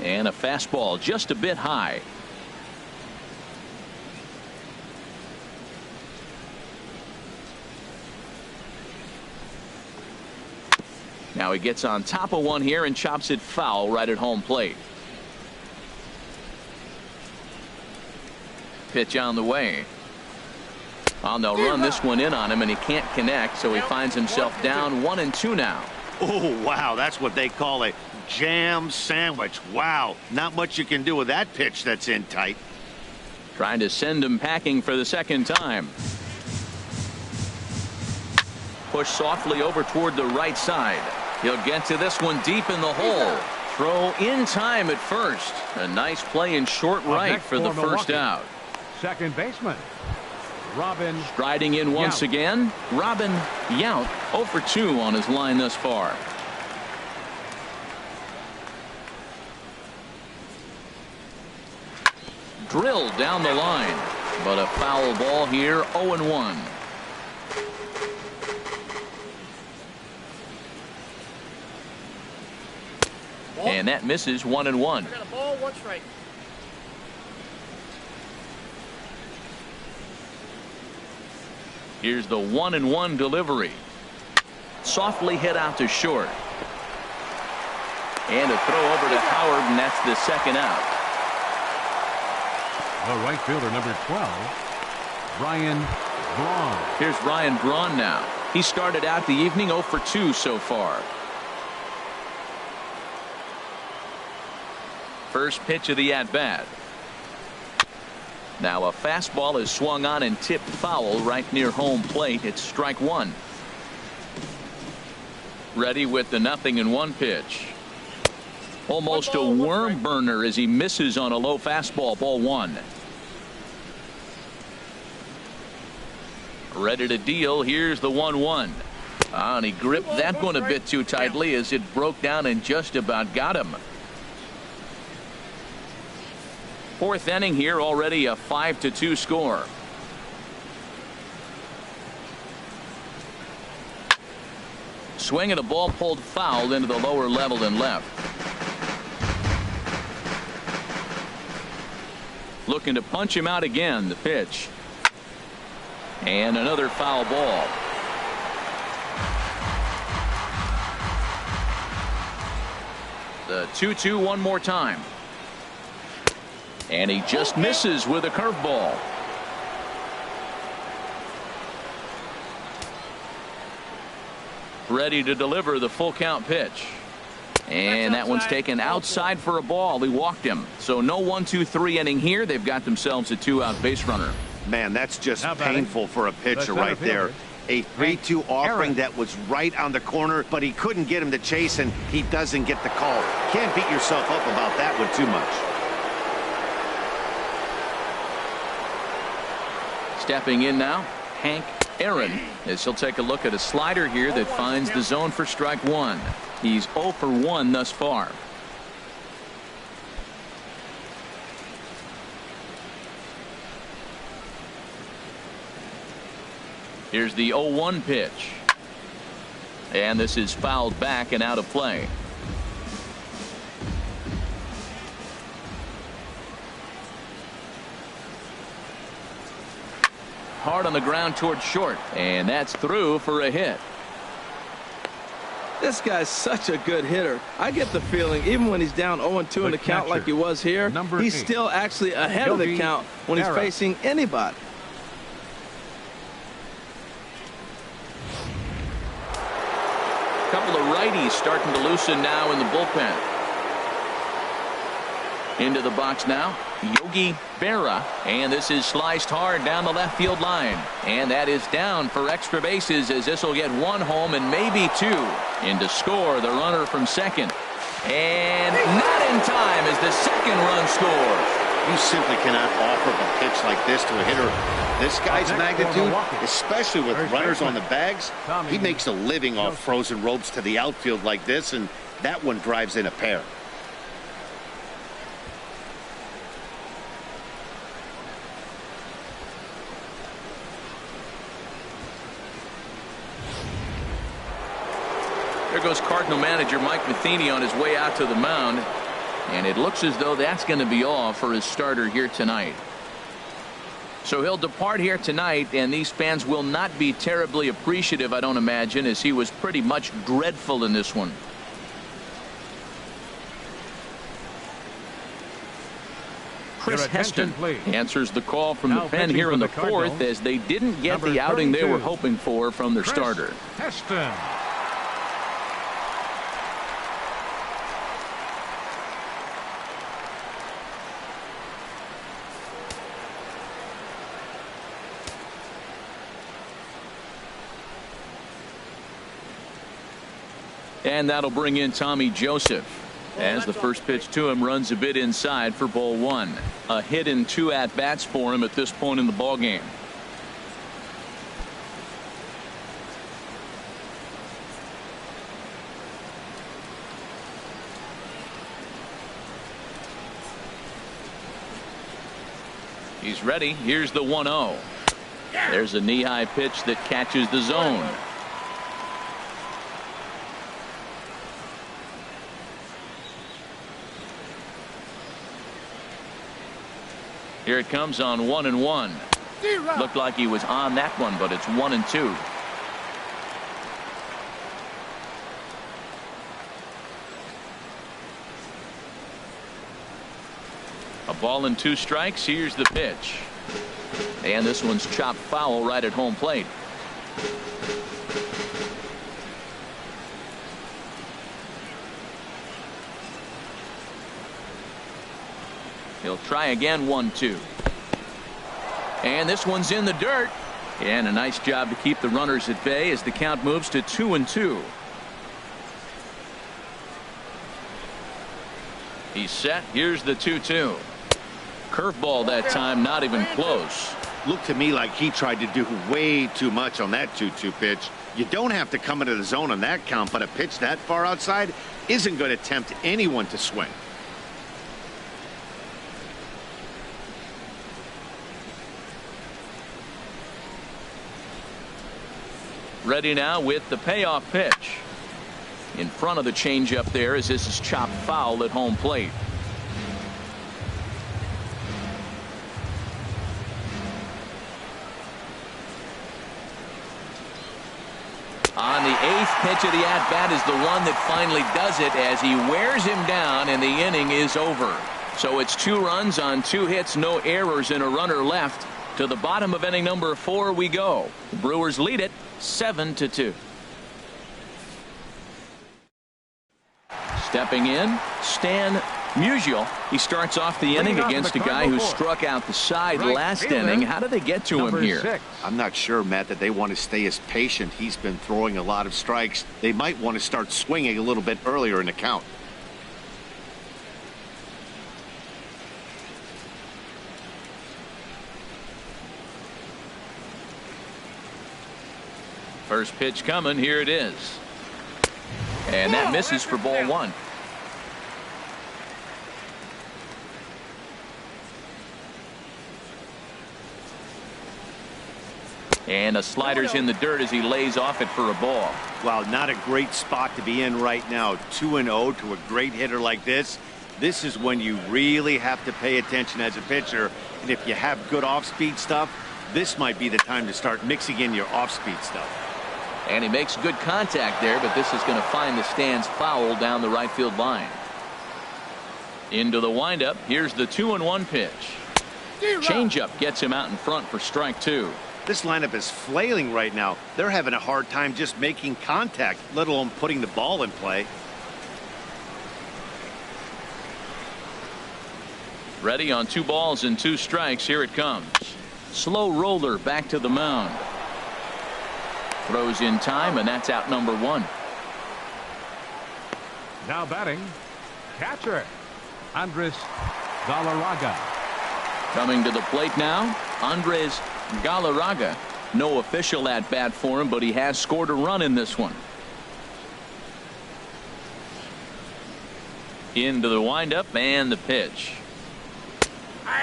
Speaker 1: And a fastball just a bit high. Now he gets on top of one here and chops it foul right at home plate. Pitch on the way. Well, they'll run this one in on him, and he can't connect, so he finds himself down 1-2 now.
Speaker 4: Oh, wow, that's what they call a jam sandwich. Wow, not much you can do with that pitch that's in tight.
Speaker 1: Trying to send him packing for the second time. Push softly over toward the right side. He'll get to this one deep in the hole. Throw in time at first. A nice play in short right for the first out.
Speaker 3: Second baseman, Robin.
Speaker 1: Striding in once again, Robin Yount, 0 for 2 on his line thus far. Drilled down the line, but a foul ball here, 0-1. And that misses, 1-1.
Speaker 5: Got a ball, 1 strike.
Speaker 1: Here's the 1-1 delivery. Softly hit out to short. And a throw over to Howard, and that's the second out.
Speaker 3: The right fielder, number 12, Ryan Braun.
Speaker 1: Here's Ryan Braun now. He started out the evening 0 for 2 so far. First pitch of the at-bat. Now a fastball is swung on and tipped foul right near home plate. It's strike 1. Ready with the 0-1 pitch. Almost a worm burner as he misses on a low fastball. Ball 1. Ready to deal. Here's the 1-1. And he gripped that one a bit too tightly as it broke down and just about got him. Fourth inning here, already a 5-2 score. Swing and a ball pulled foul into the lower level and left. Looking to punch him out again. The pitch. And another foul ball. The 2-2 one more time. And he just misses with a curveball. Ready to deliver the full count pitch. And that one's taken outside for a ball. He walked him. So no 1-2-3 inning here. They've got themselves a 2-out base runner.
Speaker 4: Man, that's just painful for a pitcher right there. A 3-2 offering that was right on the corner, but he couldn't get him to chase, and he doesn't get the call. Can't beat yourself up about that one too much.
Speaker 1: Stepping in now, Hank Aaron, as he'll take a look at a slider here that finds the zone for strike 1. He's 0 for 1 thus far. Here's the 0-1 pitch. And this is fouled back and out of play. Hard on the ground toward short, and that's through for a hit.
Speaker 2: This guy's such a good hitter. I get the feeling even when he's down 0-2 in the count like he was here, he's still actually ahead of the count when he's facing anybody.
Speaker 1: Couple of righties starting to loosen now in the bullpen. Into the box now, Yogi Berra, and this is sliced hard down the left field line, and that is down for extra bases as this will get 1 home and maybe 2. In to score the runner from second, and not in time as the second run scores.
Speaker 4: You simply cannot offer a pitch like this to a hitter this guy's magnitude, especially with runners on the bags. He makes a living off frozen ropes to the outfield like this, and that one drives in a pair.
Speaker 1: There goes Cardinal manager Mike Matheny on his way out to the mound, and it looks as though that's going to be all for his starter here tonight. So he'll depart here tonight, and these fans will not be terribly appreciative, I don't imagine, as he was pretty much dreadful in this one. Chris Heston answers the call from the pen here in the fourth, as they didn't get the outing they were hoping for from their starter.
Speaker 3: Heston.
Speaker 1: And that'll bring in Tommy Joseph, as the first pitch to him runs a bit inside for ball one. A hit in 2 at-bats for him at this point in the ballgame. He's ready. Here's the 1-0. There's a knee-high pitch that catches the zone. Here it comes on 1-1. Looked like he was on that one, but it's 1-2. A ball and 2 strikes. Here's the pitch. And this one's chopped foul right at home plate. He'll try again, 1-2. And this one's in the dirt. And a nice job to keep the runners at bay as the count moves to 2-2. He's set. Here's the 2-2. Curveball that time, not even close.
Speaker 4: Looked to me like he tried to do way too much on that 2-2 pitch. You don't have to come into the zone on that count, but a pitch that far outside isn't going to tempt anyone to swing.
Speaker 1: Ready now with the payoff pitch. In front of the changeup there, as this is chopped foul at home plate. On the 8th pitch of the at-bat is the one that finally does it, as he wears him down and the inning is over. So it's 2 runs on 2 hits, no errors, and a runner left. To the bottom of inning number 4 we go. The Brewers lead it 7-2. Stepping in, Stan Musial. He starts off the inning against a guy who struck out the side last inning. How did they get to him here?
Speaker 3: 6.
Speaker 4: I'm not sure, Matt, that they want to stay as patient. He's been throwing a lot of strikes. They might want to start swinging a little bit earlier in the count.
Speaker 1: First pitch coming. Here it is. And that misses for ball 1. And a slider's in the dirt as he lays off it for a ball.
Speaker 4: Wow, not a great spot to be in right now. 2-0 to a great hitter like this. This is when you really have to pay attention as a pitcher. And if you have good off-speed stuff, this might be the time to start mixing in your off-speed stuff.
Speaker 1: And he makes good contact there, but this is going to find the stands foul down the right field line. Into the windup. Here's the 2-1 pitch. Changeup gets him out in front for strike 2.
Speaker 4: This lineup is flailing right now. They're having a hard time just making contact, let alone putting the ball in play.
Speaker 1: Ready on 2 balls and 2 strikes. Here it comes. Slow roller back to the mound. Throws in time, and that's out number 1.
Speaker 3: Now batting, catcher Andres Galarraga.
Speaker 1: Coming to the plate now, Andres Galarraga. No official at bat for him, but he has scored a run in this one. Into the windup and the pitch.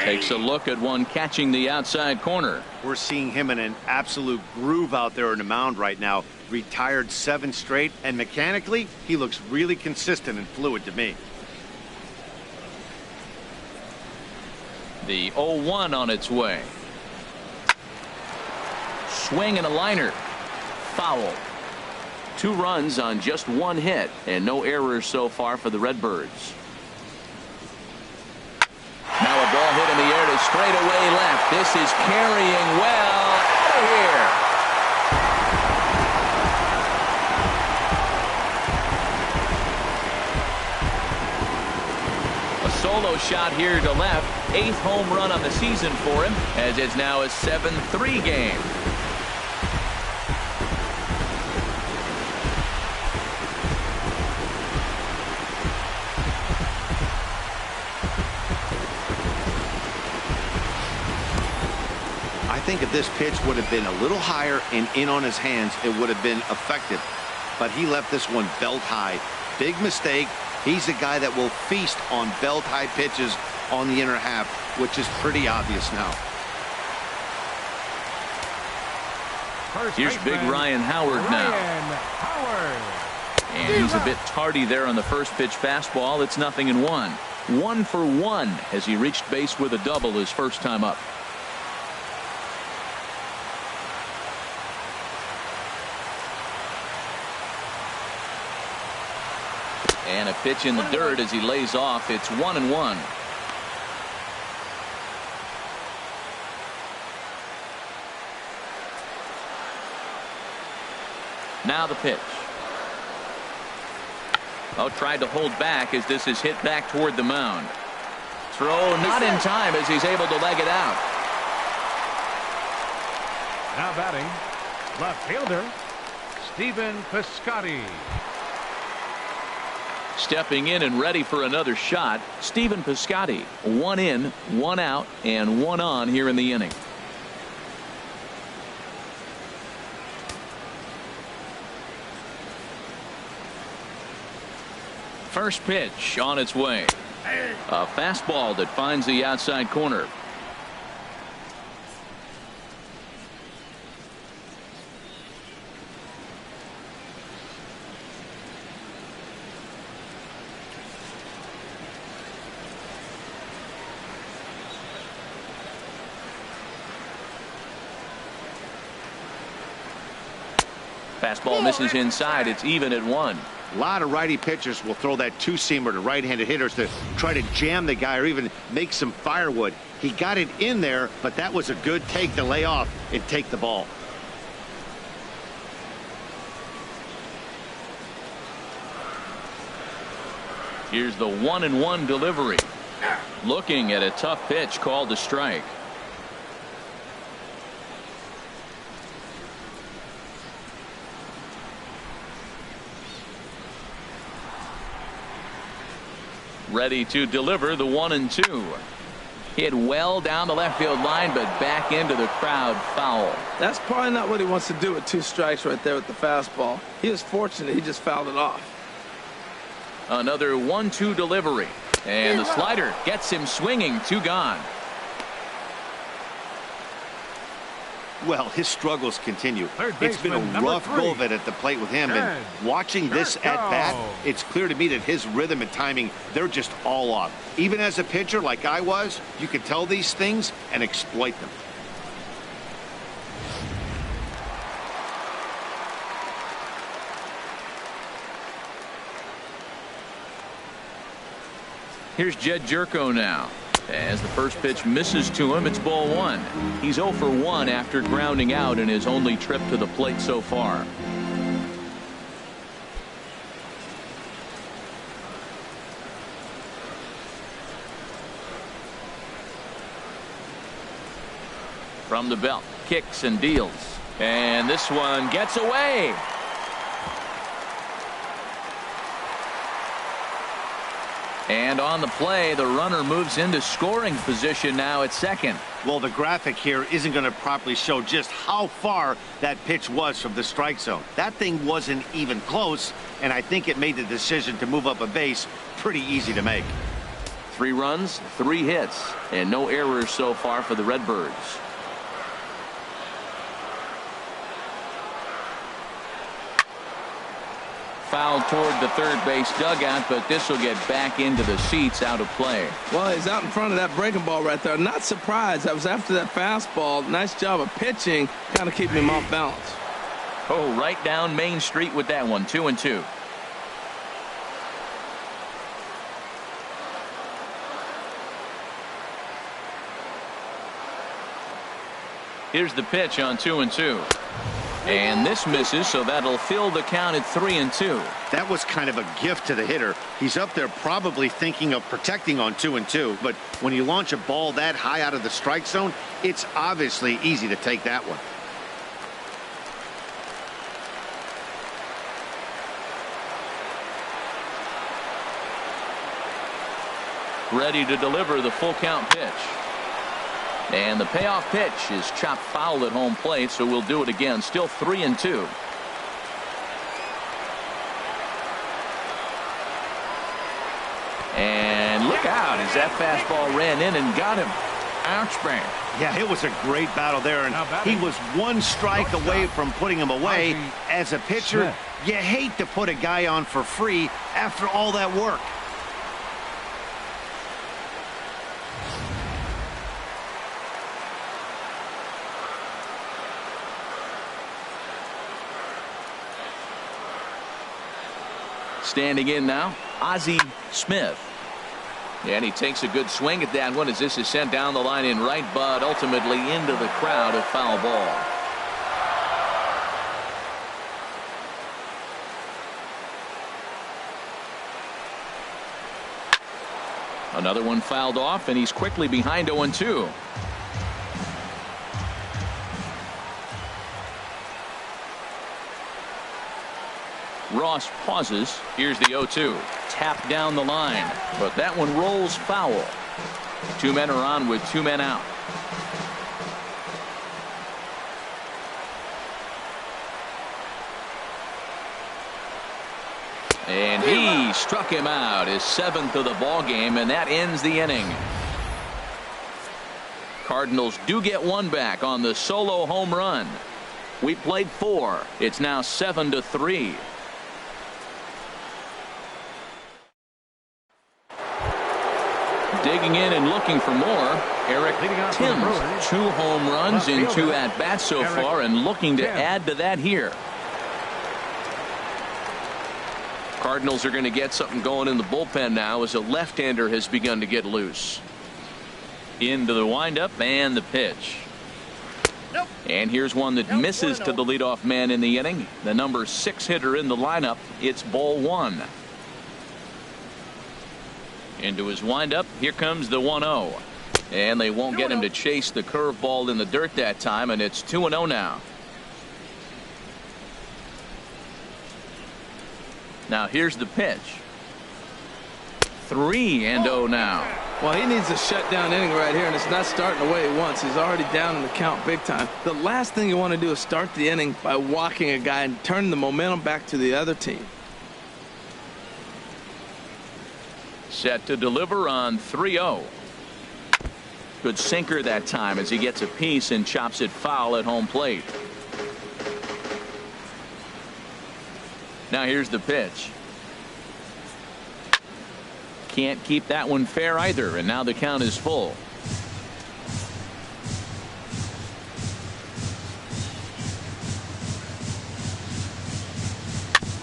Speaker 1: Takes a look at one catching the outside corner.
Speaker 4: We're seeing him in an absolute groove out there in the mound right now. Retired 7 straight, and mechanically, he looks really consistent and fluid to me.
Speaker 1: The 0-1 on its way. swing and a liner. Foul. 2 runs on just 1 hit and no errors so far for the Redbirds. Now a ball hit in the air to straightaway left. This is carrying well out of here. A solo shot here to left. 8th home run on the season for him, as it's now a 7-3 game.
Speaker 4: I think if this pitch would have been a little higher and in on his hands, it would have been effective. But he left this one belt high. Big mistake. He's a guy that will feast on belt high pitches on the inner half, which is pretty obvious now.
Speaker 1: Here's big Ryan Howard now. And he's a bit tardy there on the first pitch fastball. It's 0-1. 1 for 1 as he reached base with a double his first time up. And a pitch in the dirt as he lays off. It's 1-1. Now the pitch. Oh, tried to hold back as this is hit back toward the mound. Throw not in time as he's able to leg it out.
Speaker 3: Now batting, left fielder, Stephen Piscotty.
Speaker 1: Stepping in and ready for another shot, Stephen Piscotty. 1 in, 1 out, and 1 on here in the inning. First pitch on its way. A fastball that finds the outside corner. Fastball misses inside. It's even at 1.
Speaker 4: A lot of righty pitchers will throw that two-seamer to right-handed hitters to try to jam the guy or even make some firewood. He got it in there, but that was a good take to lay off and take the ball.
Speaker 1: Here's the 1-1 delivery. Looking at a tough pitch called a strike. Ready to deliver the 1-2. Hit well down the left field line, but back into the crowd. Foul.
Speaker 2: That's probably not what he wants to do with 2 strikes right there with the fastball. He was fortunate he just fouled it off.
Speaker 1: Another 1-2 delivery. And the slider gets him swinging. 2 gone.
Speaker 4: Well, his struggles continue. It's been a rough go of it at the plate with him. And watching this at bat, it's clear to me that his rhythm and timing, they're just all off. Even as a pitcher like I was, you could tell these things and exploit them.
Speaker 1: Here's Jed Jerko now. As the first pitch misses to him, it's ball 1. He's 0 for 1 after grounding out in his only trip to the plate so far. From the belt, kicks and deals. And this one gets away. And on the play, the runner moves into scoring position now at second.
Speaker 4: Well, the graphic here isn't going to properly show just how far that pitch was from the strike zone. That thing wasn't even close, and I think it made the decision to move up a base pretty easy to make.
Speaker 1: 3 runs, 3 hits, and no errors so far for the Redbirds. foul toward the third base dugout, but this will get back into the seats, out of play.
Speaker 2: Well, he's out in front of that breaking ball right there. Not surprised. I was after that fastball. Nice job of pitching, kind of keeping him off balance.
Speaker 1: Oh, right down Main Street with that one. 2-2. Here's the pitch on 2-2. And this misses, so that'll fill the count at 3-2.
Speaker 4: That was kind of a gift to the hitter. He's up there probably thinking of protecting on 2-2, but when you launch a ball that high out of the strike zone, it's obviously easy to take that one.
Speaker 1: Ready to deliver the full count pitch. And the payoff pitch is chopped foul at home plate, so we'll do it again. Still 3-2. And look out as that fastball ran in and got him. Ouch, bang.
Speaker 4: Yeah, it was a great battle there, and he was one strike away from putting him away. As a pitcher, you hate to put a guy on for free after all that work.
Speaker 1: Standing in now, Ozzie Smith. And he takes a good swing at that one as this is sent down the line in right, but ultimately into the crowd, a foul ball. Another one fouled off, and he's quickly behind 0-2. Ross pauses. Here's the 0-2. Tap down the line, but that one rolls foul. Two men are on with two men out. And he struck him out, his seventh of the ball game, and that ends the inning. Cardinals do get one back on the solo home run. We played 4. It's now 7-3. Digging in and looking for more, Eric Timms. 2 home runs in 2 at-bats so far, and looking to add to that here. Cardinals are going to get something going in the bullpen now as a left-hander has begun to get loose. Into the windup and the pitch. And here's one that misses to the leadoff man in the inning. The number 6 hitter in the lineup. It's ball 1. Into his windup. Here comes the 1-0. And they won't get him to chase the curveball in the dirt that time, and it's 2-0 now. Now here's the pitch. 3-0 now.
Speaker 2: Well, he needs a shutdown inning right here, and it's not starting the way he wants. He's already down in the count big time. The last thing you want to do is start the inning by walking a guy and turning the momentum back to the other team.
Speaker 1: Set to deliver on 3-0. Good sinker that time as he gets a piece and chops it foul at home plate. Now here's the pitch. Can't keep that one fair either, and now the count is full.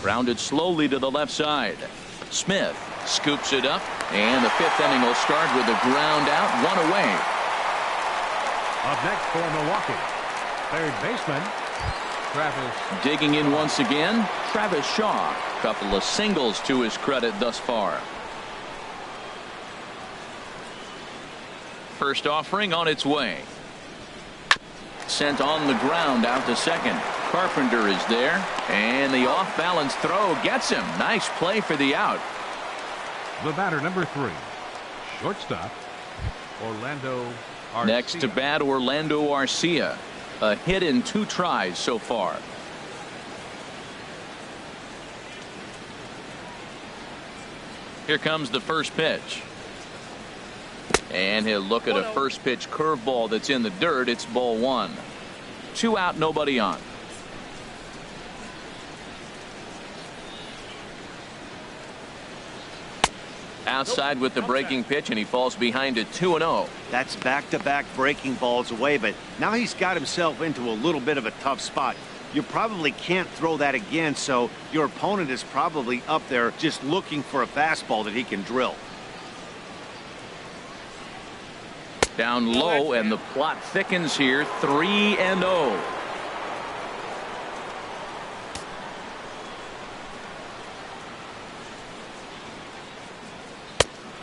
Speaker 1: Grounded slowly to the left side. Smith scoops it up, and the 5th inning will start with a ground out, 1 away.
Speaker 3: Up next for Milwaukee, third baseman Travis.
Speaker 1: Digging in once again, Travis Shaw. Couple of singles to his credit thus far. First offering on its way. Sent on the ground out to second. Carpenter is there, and the off-balance throw gets him. Nice play for the out.
Speaker 3: The batter, number 3, shortstop Orlando Arcia.
Speaker 1: Next to bat, Orlando Arcia. A hit in 2 tries so far. Here comes the first pitch. And he'll look at a first pitch curveball that's in the dirt. It's ball 1. 2 out, nobody on. Outside with the breaking pitch, and he falls behind at 2-0.
Speaker 4: That's back-to-back breaking balls away, but now he's got himself into a little bit of a tough spot. You probably can't throw that again, so your opponent is probably up there just looking for a fastball that he can drill.
Speaker 1: Down low, and the plot thickens here. 3-0.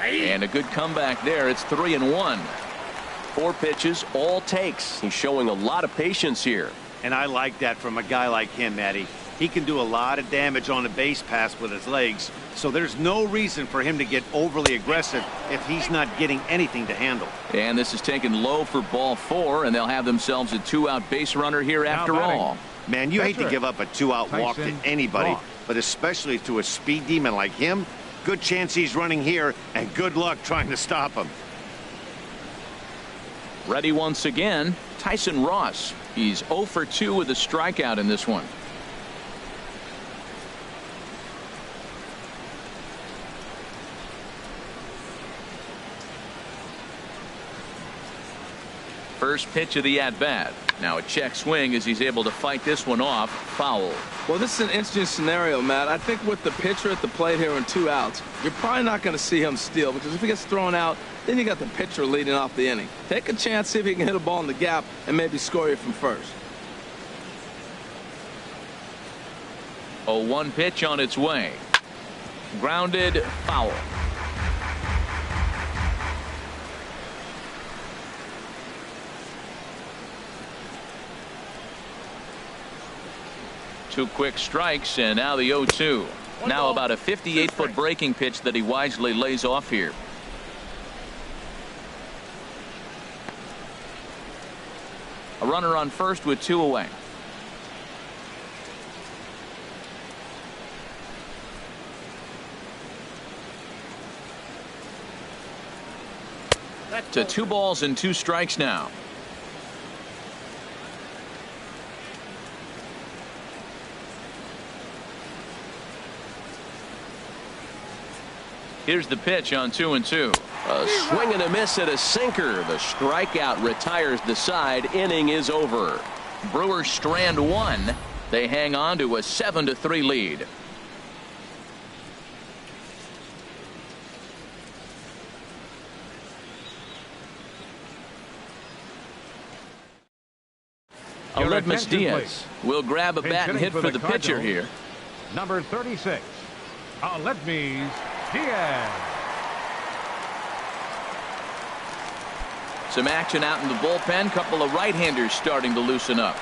Speaker 1: And a good comeback there. It's 3-1. 4 pitches, all takes. He's showing a lot of patience here.
Speaker 4: And I like that from a guy like him, Matty. He can do a lot of damage on a base pass with his legs, so there's no reason for him to get overly aggressive if he's not getting anything to handle.
Speaker 1: And this is taken low for ball 4, and they'll have themselves a 2-out base runner here after all.
Speaker 4: Man, you hate to give up a 2-out walk to anybody, but especially to a speed demon like him. Good chance he's running here, and good luck trying to stop him.
Speaker 1: Ready once again, Tyson Ross. He's 0 for 2 with a strikeout in this one. First pitch of the at-bat. Now a check swing as he's able to fight this one off. Foul.
Speaker 2: Well, this is an interesting scenario, Matt. I think with the pitcher at the plate here and 2 outs, you're probably not going to see him steal, because if he gets thrown out, then you got the pitcher leading off the inning. Take a chance, see if he can hit a ball in the gap and maybe score you from first.
Speaker 1: 0-1 pitch on its way. Grounded, foul. Two quick strikes, and now the 0-2. Now about a 58-foot breaking pitch that he wisely lays off here. A runner on first with 2 away. To 2 balls and 2 strikes now. Here's the pitch on 2-2. A swing and a miss at a sinker. The strikeout retires the side. Inning is over. Brewers strand 1. They hang on to a 7-3 lead. Aledmus Diaz will grab a bat and hit for the pitcher here.
Speaker 3: Number 36, Aledmus Diaz.
Speaker 1: Some action out in the bullpen. Couple of right-handers starting to loosen up.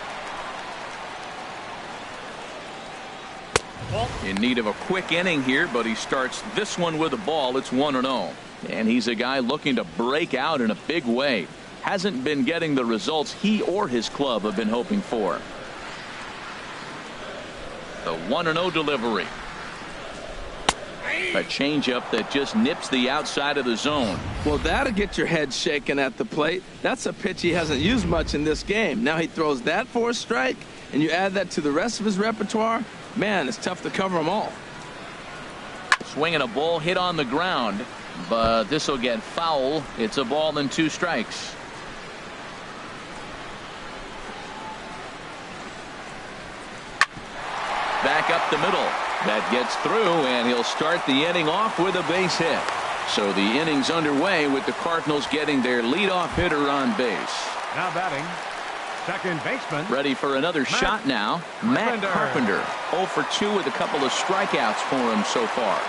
Speaker 1: In need of a quick inning here, but he starts this one with a ball. It's 1-0. And he's a guy looking to break out in a big way. Hasn't been getting the results he or his club have been hoping for. The 1-0 delivery. A changeup that just nips the outside of the zone.
Speaker 2: Well, that'll get your head shaken at the plate. That's a pitch he hasn't used much in this game. Now he throws that for a strike, and you add that to the rest of his repertoire. Man, it's tough to cover them all.
Speaker 1: Swinging a ball hit on the ground, but this will get foul. It's a ball and 2 strikes. Back up the middle. That gets through, and he'll start the inning off with a base hit. So the inning's underway with the Cardinals getting their leadoff hitter on base.
Speaker 3: Now batting, second baseman.
Speaker 1: Ready for another shot now. Matt Carpenter. 0 for 2 with a couple of strikeouts for him so far.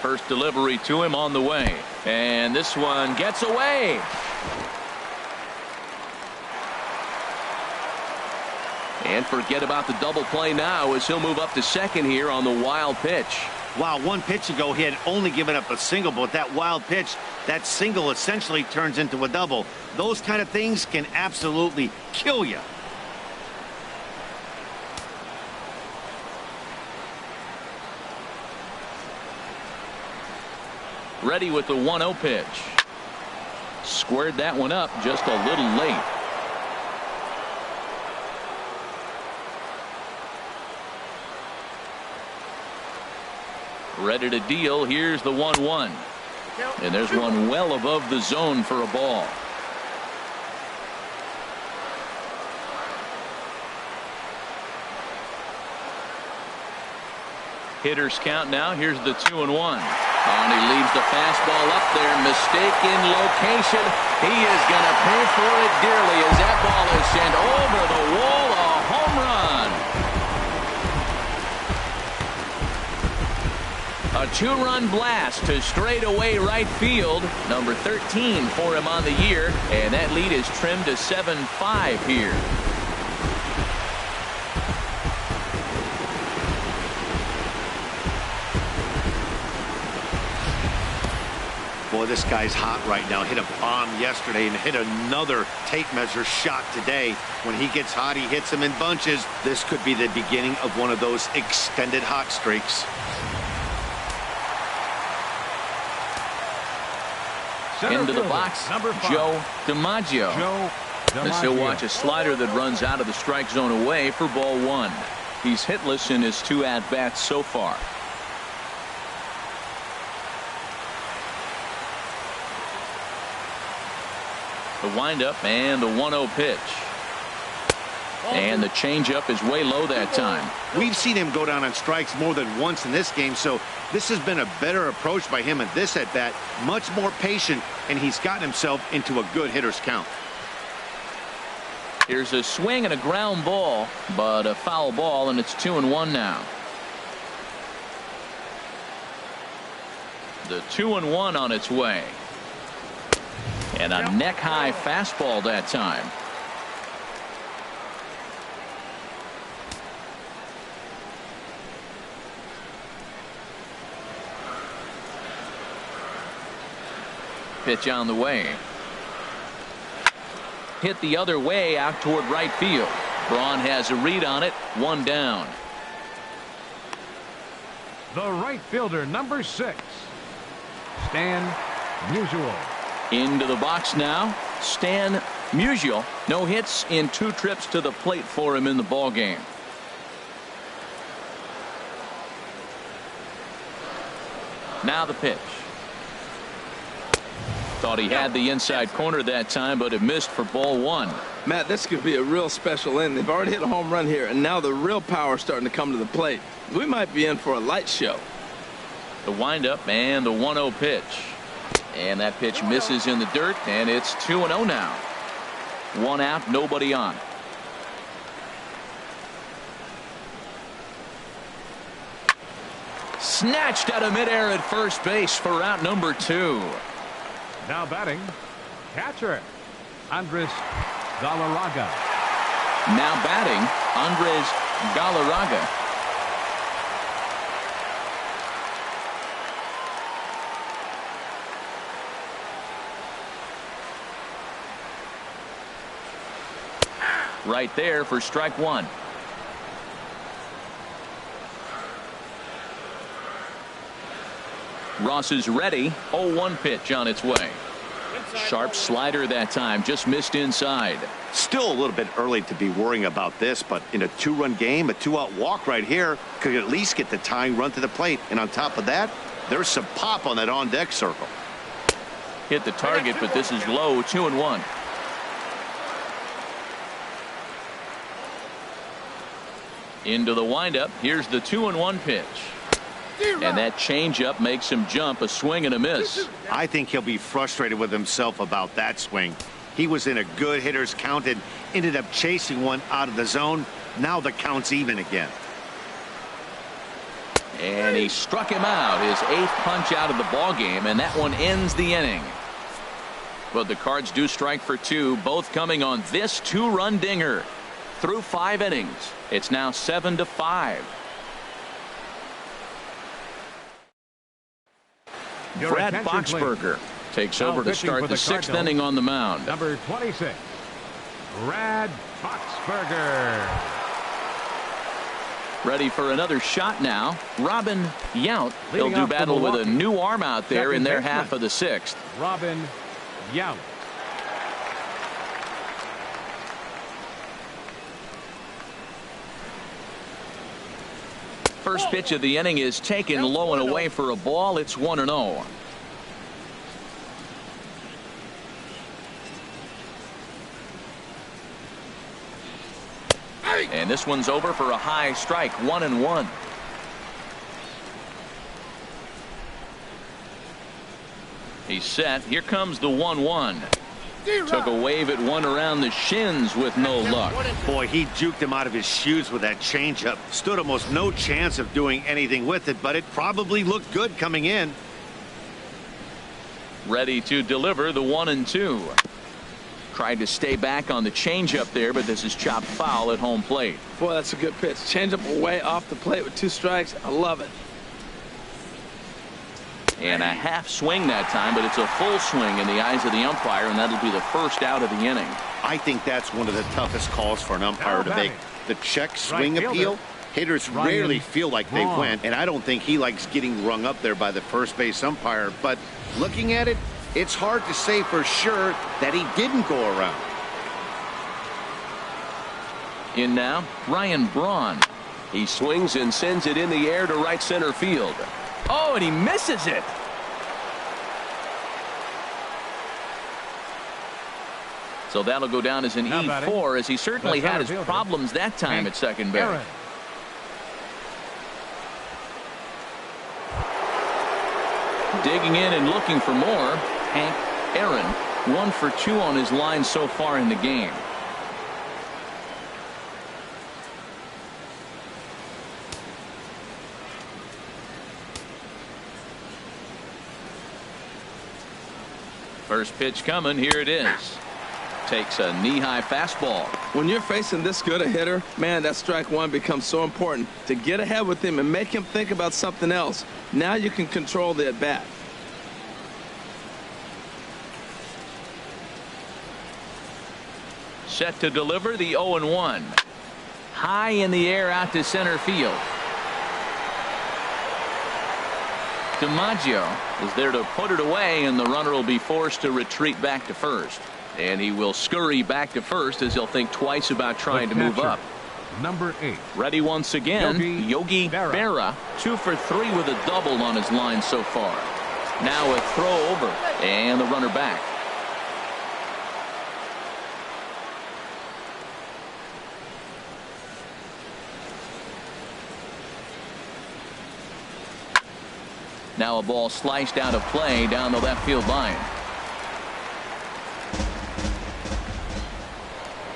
Speaker 1: First delivery to him on the way, and this one gets away. And forget about the double play now as he'll move up to second here on the wild pitch.
Speaker 4: Wow, 1 pitch ago he had only given up a single, but that wild pitch, that single essentially turns into a double. Those kind of things can absolutely kill you.
Speaker 1: Ready with the 1-0 pitch. Squared that one up just a little late. Ready to deal. Here's the 1-1. And there's one well above the zone for a ball. Hitters count now. Here's the 2-1. And he leaves the fastball up there. Mistaken location. He is going to pay for it dearly as that ball is sent over the wall. A home run. A 2-run blast to straightaway right field. Number 13 for him on the year. And that lead is trimmed to 7-5 here.
Speaker 4: Boy, this guy's hot right now. Hit a bomb yesterday and hit another tape measure shot today. When he gets hot, he hits them in bunches. This could be the beginning of one of those extended hot streaks.
Speaker 1: Into the box, Joe DiMaggio. He'll watch a slider that runs out of the strike zone away for ball 1. He's hitless in his 2 at-bats so far. The windup and the 1-0 pitch. And the changeup is way low that time.
Speaker 4: We've seen him go down on strikes more than once in this game, so this has been a better approach by him at this at-bat. Much more patient, and he's gotten himself into a good hitter's count.
Speaker 1: Here's a swing and a ground ball, but a foul ball, and it's 2-1 now. The 2-1 on its way. And a neck-high fastball that time. Pitch on the way. Hit the other way out toward right field. Braun has a read on it. 1 down.
Speaker 3: The right fielder, number 6, Stan Musial.
Speaker 1: Into the box now, Stan Musial. No hits in 2 trips to the plate for him in the ball game. Now the pitch. Thought he had the inside corner that time, but it missed for ball 1.
Speaker 2: Matt, this could be a real special inning. They've already hit a home run here, and now the real power is starting to come to the plate. We might be in for a light show.
Speaker 1: The windup and the 1-0 pitch. And that pitch misses in the dirt, and it's 2-0 now. 1 out, nobody on. Snatched out of midair at first base for out number 2.
Speaker 3: Now batting, catcher, Andres Galarraga.
Speaker 1: Now batting, Andres Galarraga. Right there for strike 1. Ross is ready. 0-1 pitch on its way. Sharp slider that time, just missed inside.
Speaker 4: Still a little bit early to be worrying about this, but in a 2-run game, a 2-out walk right here could at least get the tying run to the plate. And on top of that, there's some pop on that on-deck circle.
Speaker 1: Hit the target, but this is low. 2-1. Into the windup. Here's the 2-1 pitch. And that changeup makes him jump. A swing and a miss.
Speaker 4: I think he'll be frustrated with himself about that swing. He was in a good hitter's count and ended up chasing one out of the zone. Now the count's even again.
Speaker 1: And he struck him out. His 8th punch out of the ball game, and that one ends the inning. But the Cards do strike for 2, both coming on this 2-run dinger. Through 5 innings, it's now 7-5. Brad Boxberger takes over to start the 6th inning on the mound.
Speaker 3: Number 26, Brad Boxberger.
Speaker 1: Ready for another shot now. Robin Yount. He'll
Speaker 3: Leading
Speaker 1: do
Speaker 3: off for
Speaker 1: battle with a
Speaker 3: Milwaukee.
Speaker 1: new arm out there
Speaker 3: Second
Speaker 1: in their
Speaker 3: baseman.
Speaker 1: half of the 6th.
Speaker 3: Robin Yount.
Speaker 1: First pitch of the inning is taken low and away for a ball. It's 1-0. And this one's over for a high strike. 1-1. He's set. Here comes the 1-1. Took a wave at one around the shins with no luck.
Speaker 4: Boy, he juked him out of his shoes with that changeup. Stood almost no chance of doing anything with it, but it probably looked good coming in.
Speaker 1: Ready to deliver the 1-2. Tried to stay back on the changeup there, but this is chopped foul at home plate.
Speaker 2: Boy, that's a good pitch. Changeup away off the plate with 2 strikes. I love it.
Speaker 1: And a half swing that time, but it's a full swing in the eyes of the umpire, and that'll be the first out of the inning.
Speaker 4: I think that's one of the toughest calls for an umpire to make. The check swing
Speaker 3: Right
Speaker 4: appeal.
Speaker 3: fielder,
Speaker 4: Hitters
Speaker 3: Ryan
Speaker 4: rarely feel like they
Speaker 3: Braun.
Speaker 4: went, and I don't think he likes getting rung up there by the first base umpire. But looking at it, it's hard to say for sure that he didn't go around.
Speaker 1: In now, Ryan Braun. He swings and sends it in the air to right center field. Oh, and he misses it. So that'll go down as an
Speaker 3: Now batting,
Speaker 1: E4, as he certainly
Speaker 3: the
Speaker 1: had
Speaker 3: center
Speaker 1: his
Speaker 3: fielder,
Speaker 1: problems that time at second base.
Speaker 3: Aaron.
Speaker 1: Digging in and looking for more. Hank Aaron, 1 for 2 on his line so far in the game. First pitch coming. Here it is. Takes a knee-high fastball.
Speaker 2: When you're facing this good a hitter, man, that strike one becomes so important to get ahead with him and make him think about something else. Now you can control the at-bat.
Speaker 1: Set to deliver the 0-1. High in the air out to center field. DiMaggio is there to put it away, and the runner will be forced to retreat back to first. And he will scurry back to first as he'll think twice about trying to move up.
Speaker 3: Number 8.
Speaker 1: Ready once again. Yogi Berra, 2 for 3 with a double on his line so far. Now a throw over, and the runner back. Now a ball sliced out of play down the left field line.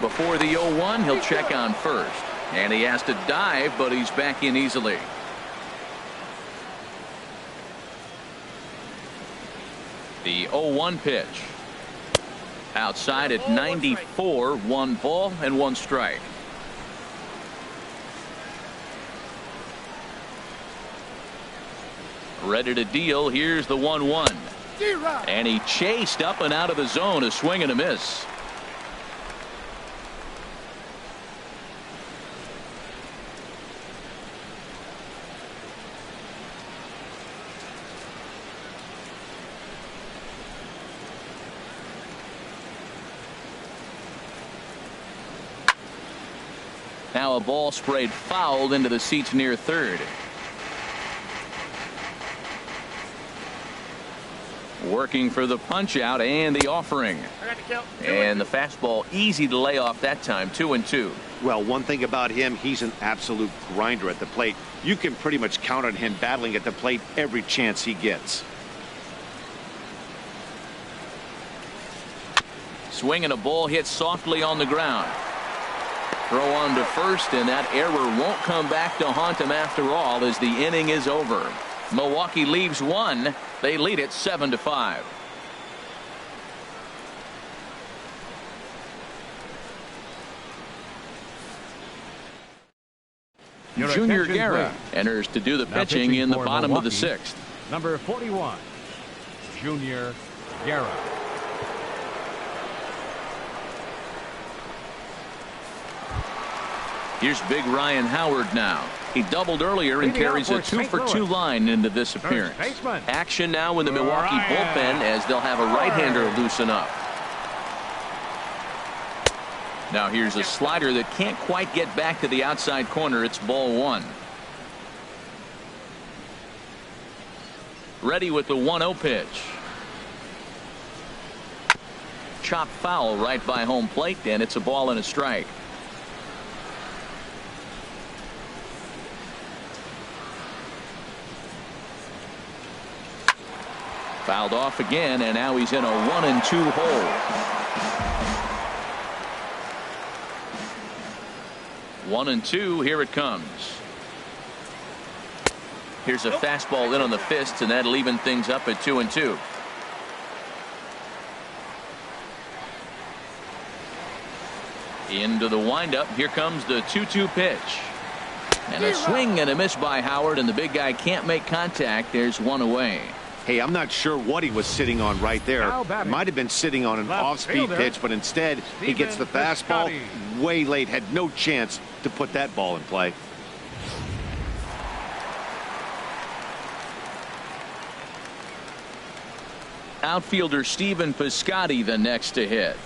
Speaker 1: Before the 0-1, he'll check on first. And he has to dive, but he's back in easily. The 0-1 pitch. Outside at 94, 1 ball and 1 strike. Ready to deal. Here's the 1-1. And he chased up and out of the zone. A swing and a miss. Now a ball sprayed fouled into the seats near third. Working for the punch out and the offering. And the fastball easy to lay off that time. 2-2.
Speaker 4: Well, one thing about him, he's an absolute grinder at the plate. You can pretty much count on him battling at the plate every chance he gets.
Speaker 1: Swinging a ball hit softly on the ground. Throw on to first, and that error won't come back to haunt him after all as the inning is over. Milwaukee leaves 1. They lead it 7-5. Junior Berra enters to do the pitching in the bottom of the 6th.
Speaker 3: Number 41, Junior Berra.
Speaker 1: Here's big Ryan Howard now. He doubled earlier and carries a 2-for-2 line into this appearance. Action now in the Milwaukee bullpen as they'll have a right-hander loosen up. Now here's a slider that can't quite get back to the outside corner. It's ball 1. Ready with the 1-0 pitch. Chop foul right by home plate, and it's a ball and a strike. Fouled off again, and now he's in a 1-2 hole. 1-2, here it comes. Here's a fastball in on the fists, and that'll even things up at 2-2. Into the windup. Here comes the 2-2 pitch. And a swing and a miss by Howard, and the big guy can't make contact. There's one away.
Speaker 4: Hey, I'm not sure what he was sitting on right there. Might have been sitting on an off-speed pitch, but instead he gets the fastball way late. Had no chance to put that ball in play.
Speaker 1: Outfielder Stephen Piscotty the next to hit.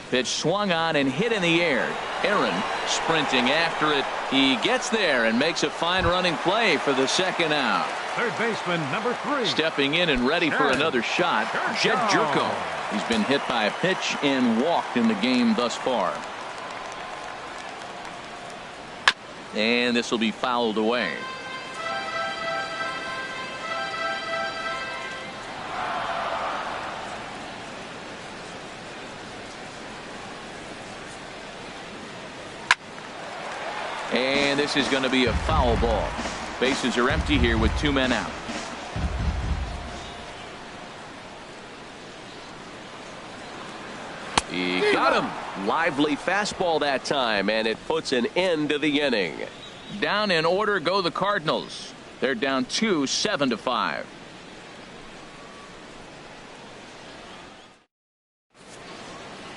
Speaker 1: Pitch swung on and hit in the air. Aaron sprinting after it. He gets there and makes a fine running play for the second out.
Speaker 3: Third baseman number 3.
Speaker 1: Stepping in and ready for another shot, Jed Jerko. He's been hit by a pitch and walked in the game thus far. And this will be fouled away. And this is going to be a foul ball. Bases are empty here with 2 men out. He got him. Lively fastball that time, and it puts an end to the inning. Down in order go the Cardinals. They're down 2, 7-5.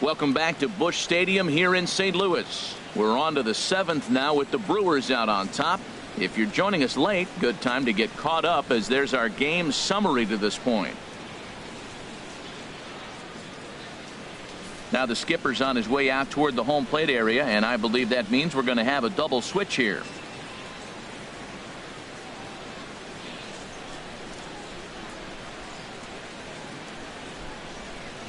Speaker 1: Welcome back to Busch Stadium here in St. Louis. We're on to the 7th now with the Brewers out on top. If you're joining us late, good time to get caught up as there's our game summary to this point. Now the skipper's on his way out toward the home plate area, and I believe that means we're going to have a double switch here.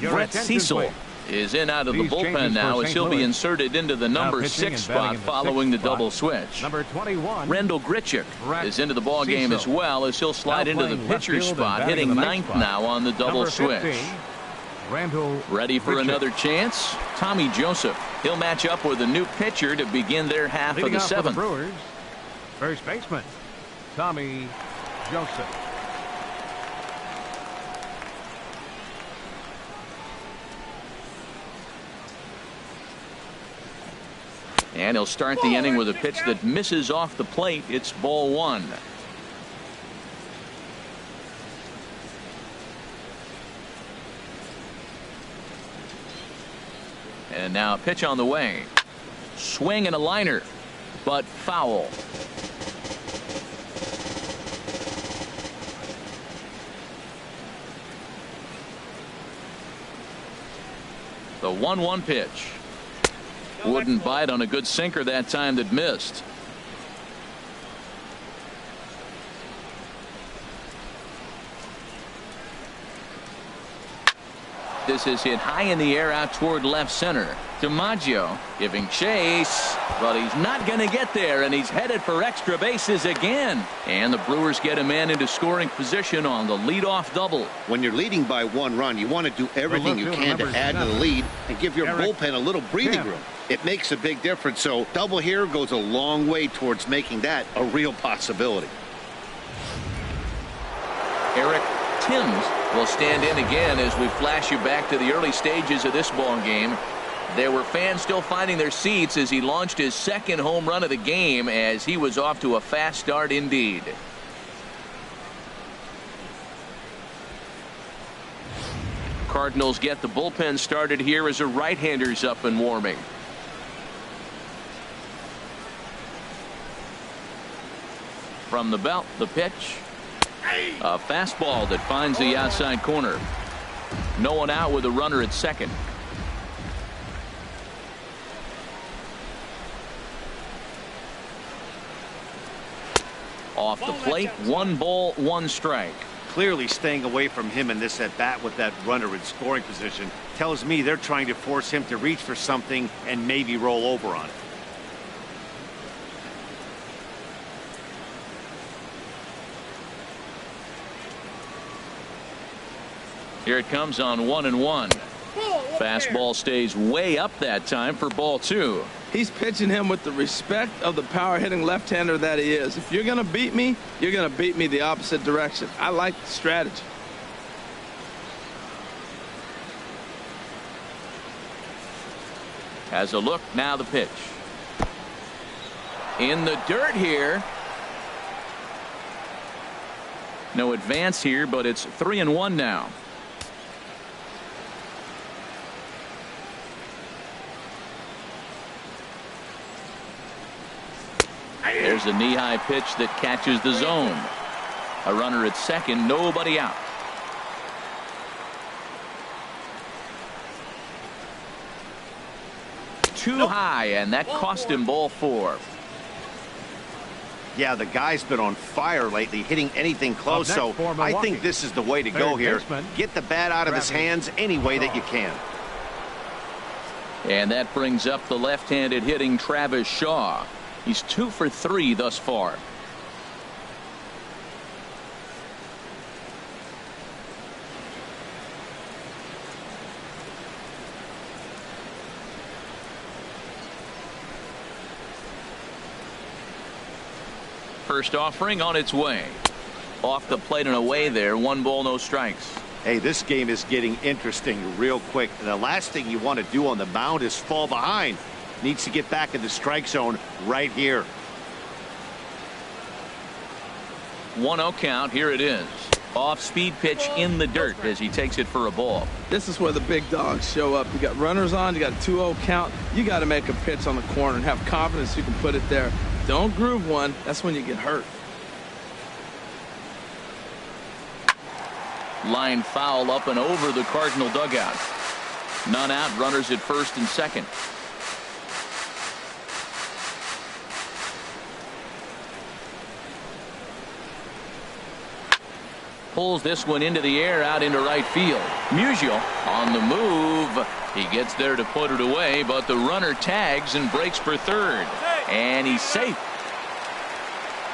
Speaker 1: Brett Cecil is in out of the bullpen now as he'll be inserted into the number 6 spot following the double switch.
Speaker 3: Number 21.
Speaker 1: Rendell Grichuk is into the ball game as well as he'll slide into the pitcher spot, hitting 9th now on the double switch. Ready for another chance? Tommy Joseph. He'll match up with a new pitcher to begin their half of the 7th.
Speaker 3: Brewers, first baseman Tommy Joseph.
Speaker 1: And he'll start the inning with a pitch that misses off the plate. It's ball 1. And now a pitch on the way. Swing and a liner, but foul. The 1-1 pitch. Wouldn't bite on a good sinker that time that missed. This is hit high in the air out toward left center. DiMaggio giving chase, but he's not going to get there, and he's headed for extra bases again. And the Brewers get a man into scoring position on the leadoff double.
Speaker 4: When you're leading by 1 run, you want to do everything you can to add to the lead and give your bullpen a little breathing room. It makes a big difference, so double here goes a long way towards making that a real possibility.
Speaker 1: Eric Timms will stand in again as we flash you back to the early stages of this ball game. There were fans still finding their seats as he launched his 2nd home run of the game, as he was off to a fast start indeed. Cardinals get the bullpen started here as a right-hander's up and warming. From the belt, the pitch. A fastball that finds the outside corner. No one out with a runner at second. Off the plate, 1 ball, 1 strike.
Speaker 4: Clearly staying away from him in this at bat with that runner in scoring position tells me they're trying to force him to reach for something and maybe roll over on it.
Speaker 1: Here it comes on 1-1. Fastball stays way up that time for ball 2.
Speaker 2: He's pitching him with the respect of the power hitting left-hander that he is. If you're going to beat me, you're going to beat me the opposite direction. I like the strategy.
Speaker 1: Has a look, now the pitch. In the dirt here. No advance here, but it's 3-1 now. There's a knee-high pitch that catches the zone. A runner at second, nobody out. Too high, and that cost him ball 4.
Speaker 4: Yeah, the guy's been on fire lately, hitting anything close, so I think this is the way to go here. Get the bat out of his hands any way that you can.
Speaker 1: And that brings up the left-handed hitting Travis Shaw. He's 2 for 3 thus far. First offering on its way. Off the plate and away there. 1 ball, no strikes.
Speaker 4: Hey, this game is getting interesting real quick. The last thing you want to do on the mound is fall behind. Needs to get back in the strike zone right here.
Speaker 1: 1-0 count. Here it is. Off speed pitch in the dirt as he takes it for a ball.
Speaker 2: This is where the big dogs show up. You got runners on, you got a 2-0 count. You got to make a pitch on the corner and have confidence you can put it there. Don't groove one. That's when you get hurt.
Speaker 1: Line foul up and over the Cardinal dugout. None out. Runners at first and second. Pulls this one into the air out into right field. Musial on the move. He gets there to put it away, but the runner tags and breaks for third. And he's safe.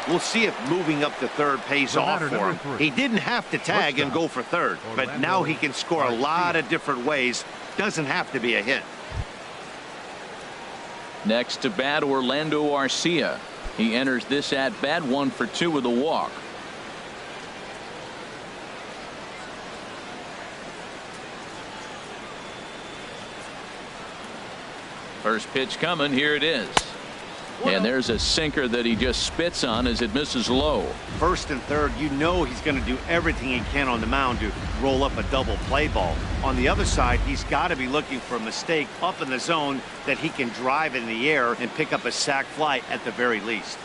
Speaker 4: We'll see if moving up to third pays off for him. He didn't have to tag and go for third, but now he can score a lot of different ways. Doesn't have to be a hit.
Speaker 1: Next to bat, Orlando Arcia. He enters this at bat 1 for 2 with a walk. First pitch coming. Here it is. And there's a sinker that he just spits on as it misses low.
Speaker 4: First and third, you know he's going to do everything he can on the mound to roll up a double play ball. On the other side, he's got to be looking for a mistake up in the zone that he can drive in the air and pick up a sac fly at the very least.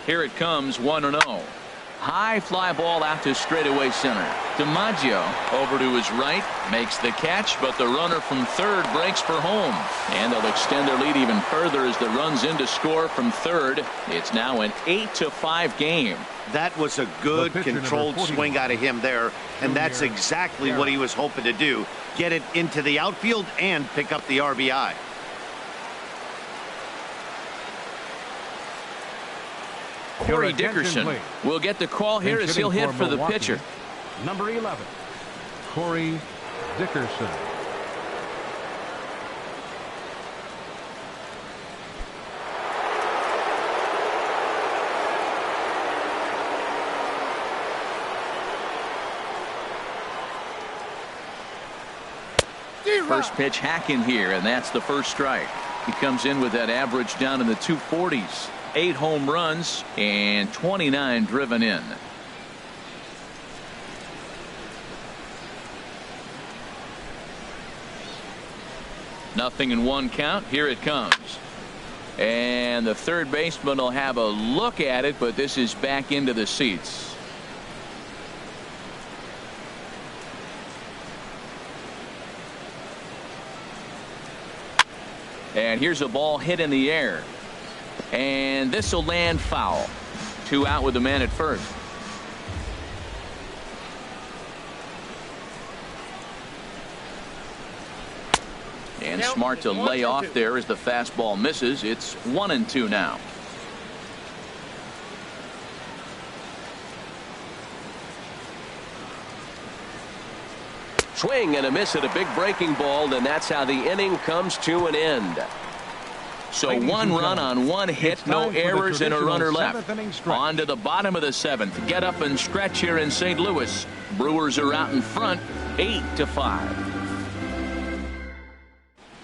Speaker 1: Here it comes, 1-0. High fly ball out to straightaway center. DiMaggio over to his right, makes the catch, but the runner from third breaks for home. And they'll extend their lead even further as the runs in to score from third. It's now an 8-5 game.
Speaker 4: That was a good controlled swing out of him there, and that's exactly what he was hoping to do. Get it into the outfield and pick up the RBI.
Speaker 1: Corey Dickerson will get the call here as he'll hit for the pitcher.
Speaker 3: Number 11, Corey Dickerson.
Speaker 1: First pitch hacking here, and that's the first strike. He comes in with that average down in the 240s. 8 home runs and 29 driven in. Nothing in 1 count. Here it comes. And the third baseman will have a look at it, but this is back into the seats. And here's a ball hit in the air. And this will land foul. 2 out with the man at first. And smart to lay off there as the fastball misses. It's 1-2 now.
Speaker 6: Swing and a miss at a big breaking ball, and that's how the inning comes to an end.
Speaker 1: So 1 run on 1 hit, no errors, and a runner left. On to the bottom of the 7th. Get up and stretch here in St. Louis. Brewers are out in front, 8-5.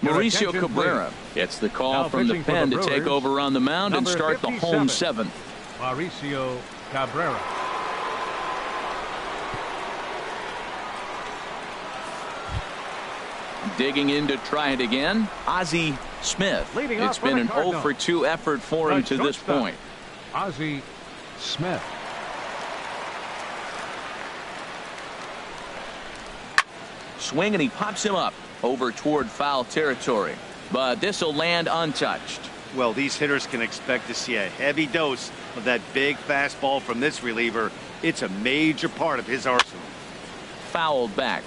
Speaker 1: Mauricio Cabrera gets the call from the pen to take over on the mound and start the home 7th.
Speaker 3: Mauricio Cabrera.
Speaker 1: Digging in to try it again, Ozzie Smith. It's been an 0 for 2 effort for him to this point.
Speaker 3: Ozzie Smith.
Speaker 1: Swing, and he pops him up over toward foul territory, but this will land untouched.
Speaker 4: Well, these hitters can expect to see a heavy dose of that big fastball from this reliever. It's a major part of his arsenal.
Speaker 1: Fouled back.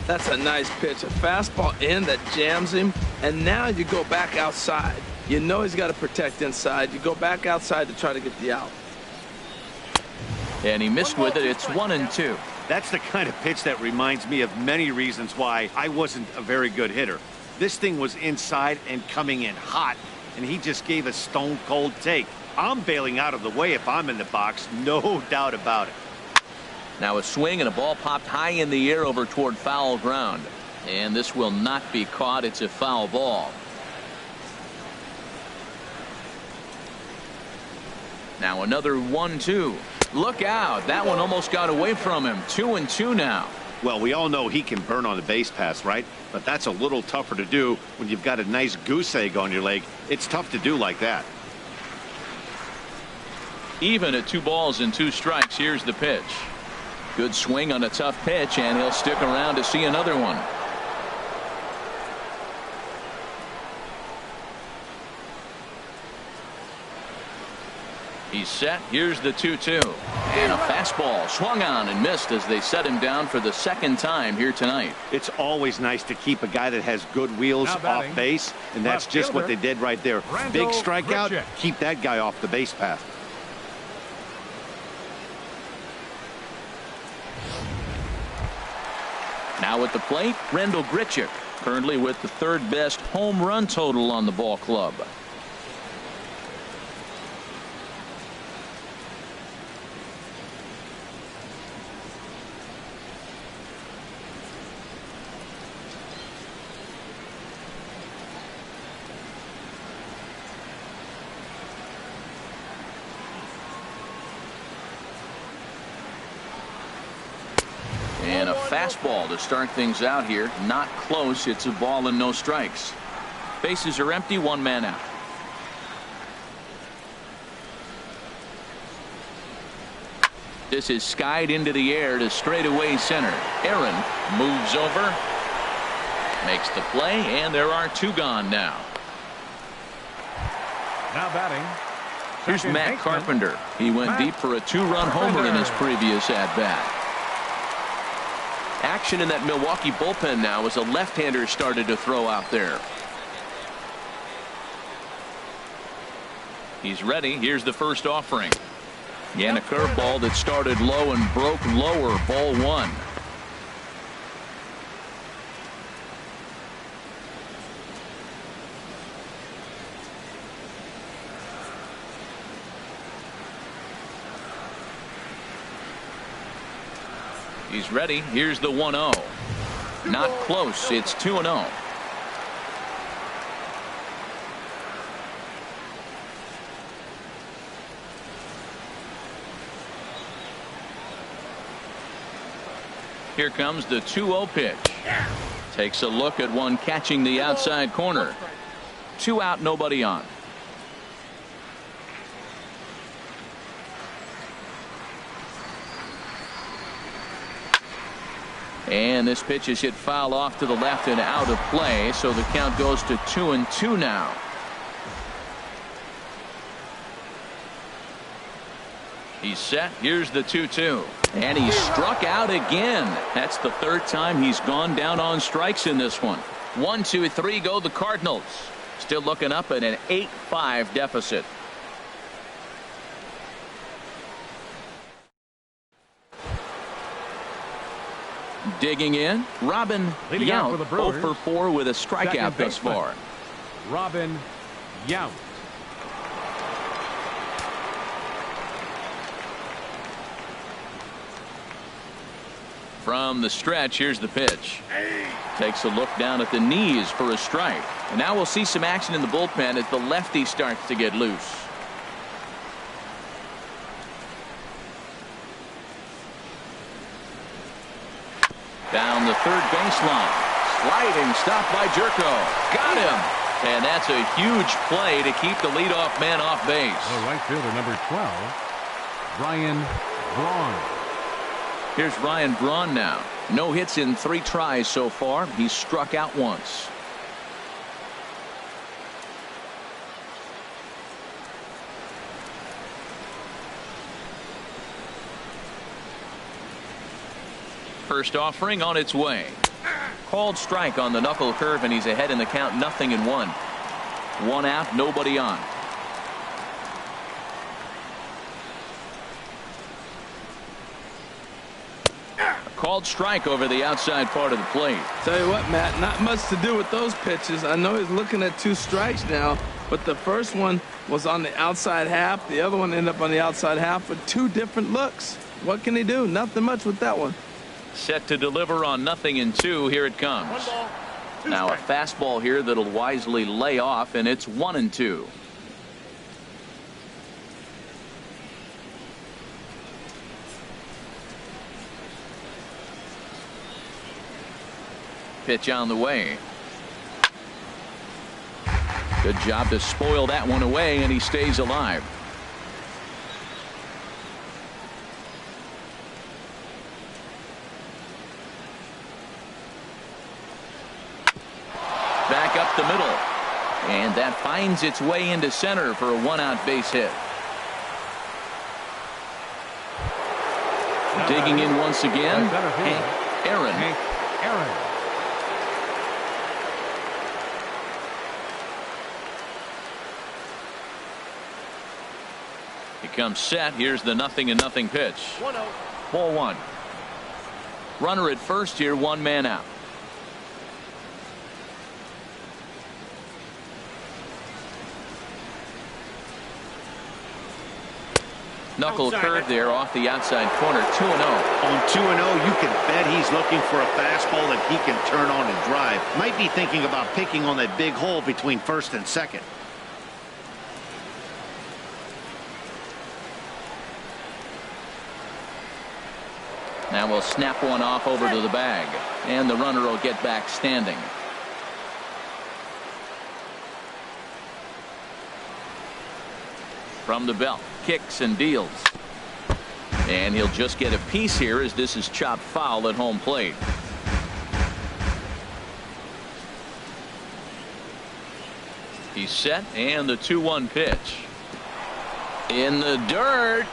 Speaker 2: That's a nice pitch. A fastball in that jams him, and now you go back outside. You know he's got to protect inside. You go back outside to try to get the out.
Speaker 1: And he missed with it. It's 1-2.
Speaker 4: That's the kind of pitch that reminds me of many reasons why I wasn't a very good hitter. This thing was inside and coming in hot, and he just gave a stone-cold take. I'm bailing out of the way if I'm in the box, no doubt about it.
Speaker 1: Now a swing, and a ball popped high in the air over toward foul ground. And this will not be caught. It's a foul ball. Now another 1-2. Look out. That one almost got away from him. 2-2 now.
Speaker 4: Well, we all know he can burn on the base pass, right? But that's a little tougher to do when you've got a nice goose egg on your leg. It's tough to do like that.
Speaker 1: Even at 2 balls and 2 strikes. Here's the pitch. Good swing on a tough pitch, and he'll stick around to see another one. He's set. Here's the 2-2. And a fastball swung on and missed as they set him down for the 2nd time here tonight.
Speaker 4: It's always nice to keep a guy that has good wheels off base, and that's just what they did right there. Big strikeout. Keep that guy off the base path.
Speaker 1: Now at the plate, Rendell Grichuk, currently with the 3rd best home run total on the ball club. And a fastball to start things out here. Not close. It's a ball and no strikes. Bases are empty. 1 man out. This is skied into the air to straightaway center. Aaron moves over, makes the play, and there are 2 gone now.
Speaker 3: Now batting.
Speaker 1: Here's Matt Carpenter. He went deep for a 2-run homer in his previous at-bat. Action in that Milwaukee bullpen now as a left-hander started to throw out there. He's ready. Here's the first offering. And a curveball that started low and broke lower. Ball 1. He's ready. Here's the 1-0. Not close. It's 2-0. Here comes the 2-0 pitch. Takes a look at one catching the outside corner. 2 out, nobody on. And this pitch is hit foul off to the left and out of play, so the count goes to 2-2 now. He's set. Here's the 2-2. And he struck out again. That's the third time he's gone down on strikes in this one. 1-2-3 go the Cardinals. Still looking up at an 8-5 deficit. Digging in, Robin Yount, 0 for 4 with a strikeout thus far.
Speaker 3: Robin Yount.
Speaker 1: From the stretch, here's the pitch. Takes a look down at the knees for a strike. And now we'll see some action in the bullpen as the lefty starts to get loose. Down the third baseline. Sliding stop by Jerko. Got him. And that's a huge play to keep the leadoff man off base.
Speaker 3: The right fielder, number 12, Ryan Braun.
Speaker 1: Here's Ryan Braun now. No hits in 3 tries so far. He's struck out once. First offering on its way. Called strike on the knuckle curve, and he's ahead in the count, 0-1. 1 out, nobody on. Called strike over the outside part of the plate.
Speaker 2: Tell you what, Matt, not much to do with those pitches. I know he's looking at 2 strikes now, but the first one was on the outside half. The other one ended up on the outside half with 2 different looks. What can he do? Nothing much with that one.
Speaker 1: Set to deliver on 0-2. Here it comes. Now a fastball here that'll wisely lay off, and it's 1-2. Pitch on the way. Good job to spoil that one away, and he stays alive. Back up the middle, and that finds its way into center for a 1-out base hit. Digging in once again, Hank Aaron. He comes set. Here's the 0-0 pitch.
Speaker 5: 1-0.
Speaker 1: Ball 1. Runner at first here, 1 man out. Knuckle curve there off the outside corner. 2-0.
Speaker 4: On 2-0, you can bet he's looking for a fastball that he can turn on and drive. Might be thinking about picking on that big hole between first and second.
Speaker 1: Now we'll snap one off over to the bag, and the runner will get back standing. From the belt, kicks and deals. And he'll just get a piece here as this is chopped foul at home plate. He's set, and the 2-1 pitch. In the dirt.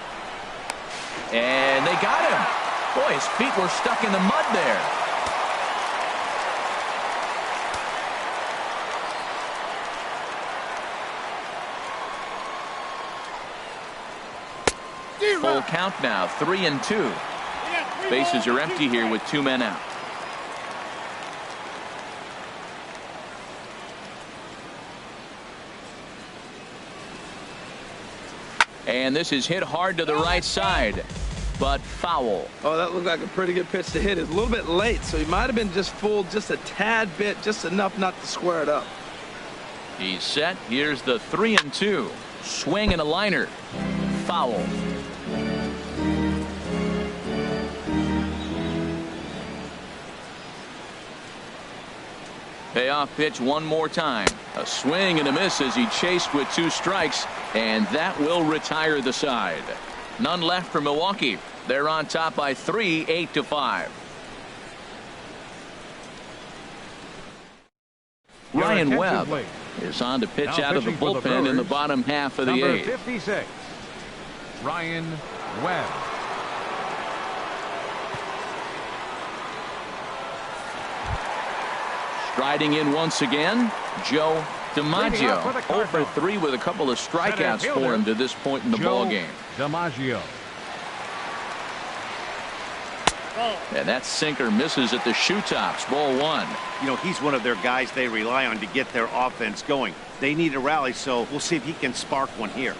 Speaker 1: And they got him. Boy, his feet were stuck in the mud there. Full count now, 3-2. Bases are empty here with 2 men out. And this is hit hard to the right side, but foul.
Speaker 2: Oh, that looked like a pretty good pitch to hit. It's a little bit late, so he might have been just fooled just a tad bit, just enough not to square it up.
Speaker 1: He's set. Here's the 3-2. Swing and a liner. Foul. Payoff pitch one more time. A swing and a miss as he chased with 2 strikes, and that will retire the side. None left for Milwaukee. They're on top by 3, 8-5. Ryan Webb is on to pitch out of the bullpen in the bottom half of the eighth.
Speaker 3: 56, Ryan Webb.
Speaker 1: Striding in once again, Joe DiMaggio. 0 for 3 with a couple of strikeouts for him to this point in the ball game.
Speaker 3: DiMaggio.
Speaker 1: And that sinker misses at the shoe tops. Ball 1.
Speaker 4: You know, he's one of their guys they rely on to get their offense going. They need a rally, so we'll see if he can spark one here.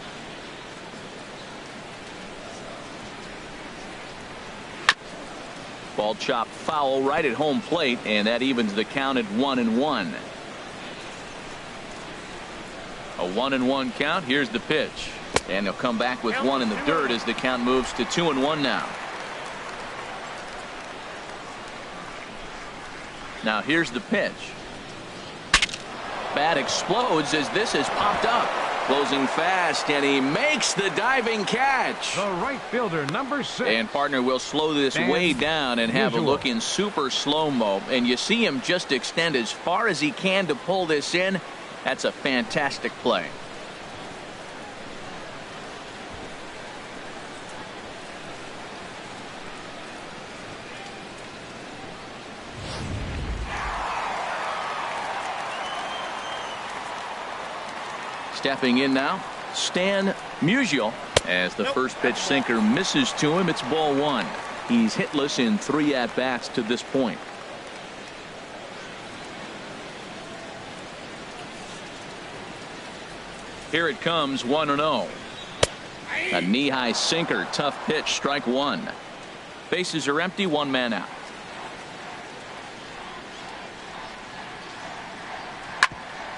Speaker 1: Ball chopped foul right at home plate, and that evens the count at 1-1. A 1-1 count. Here's the pitch, and he'll come back with one in the dirt as the count moves to 2-1 now. Now here's the pitch. Bat explodes as this has popped up. Closing fast, and he makes the diving catch.
Speaker 3: The right fielder, number 6.
Speaker 1: And partner will slow this way down and have a look in super slow-mo. And you see him just extend as far as he can to pull this in. That's a fantastic play. Stepping in now, Stan Musial, as the first pitch sinker misses to him. It's ball 1. He's hitless in 3 at-bats to this point. Here it comes, 1-0. A knee-high sinker, tough pitch, strike 1. Bases are empty, 1 man out.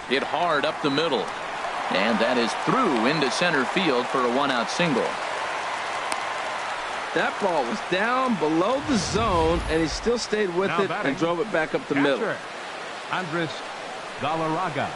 Speaker 1: Hit hard up the middle. And that is through into center field for a 1-out single.
Speaker 2: That ball was down below the zone, and he still stayed with it and drove it back up the middle.
Speaker 3: Andres Galarraga.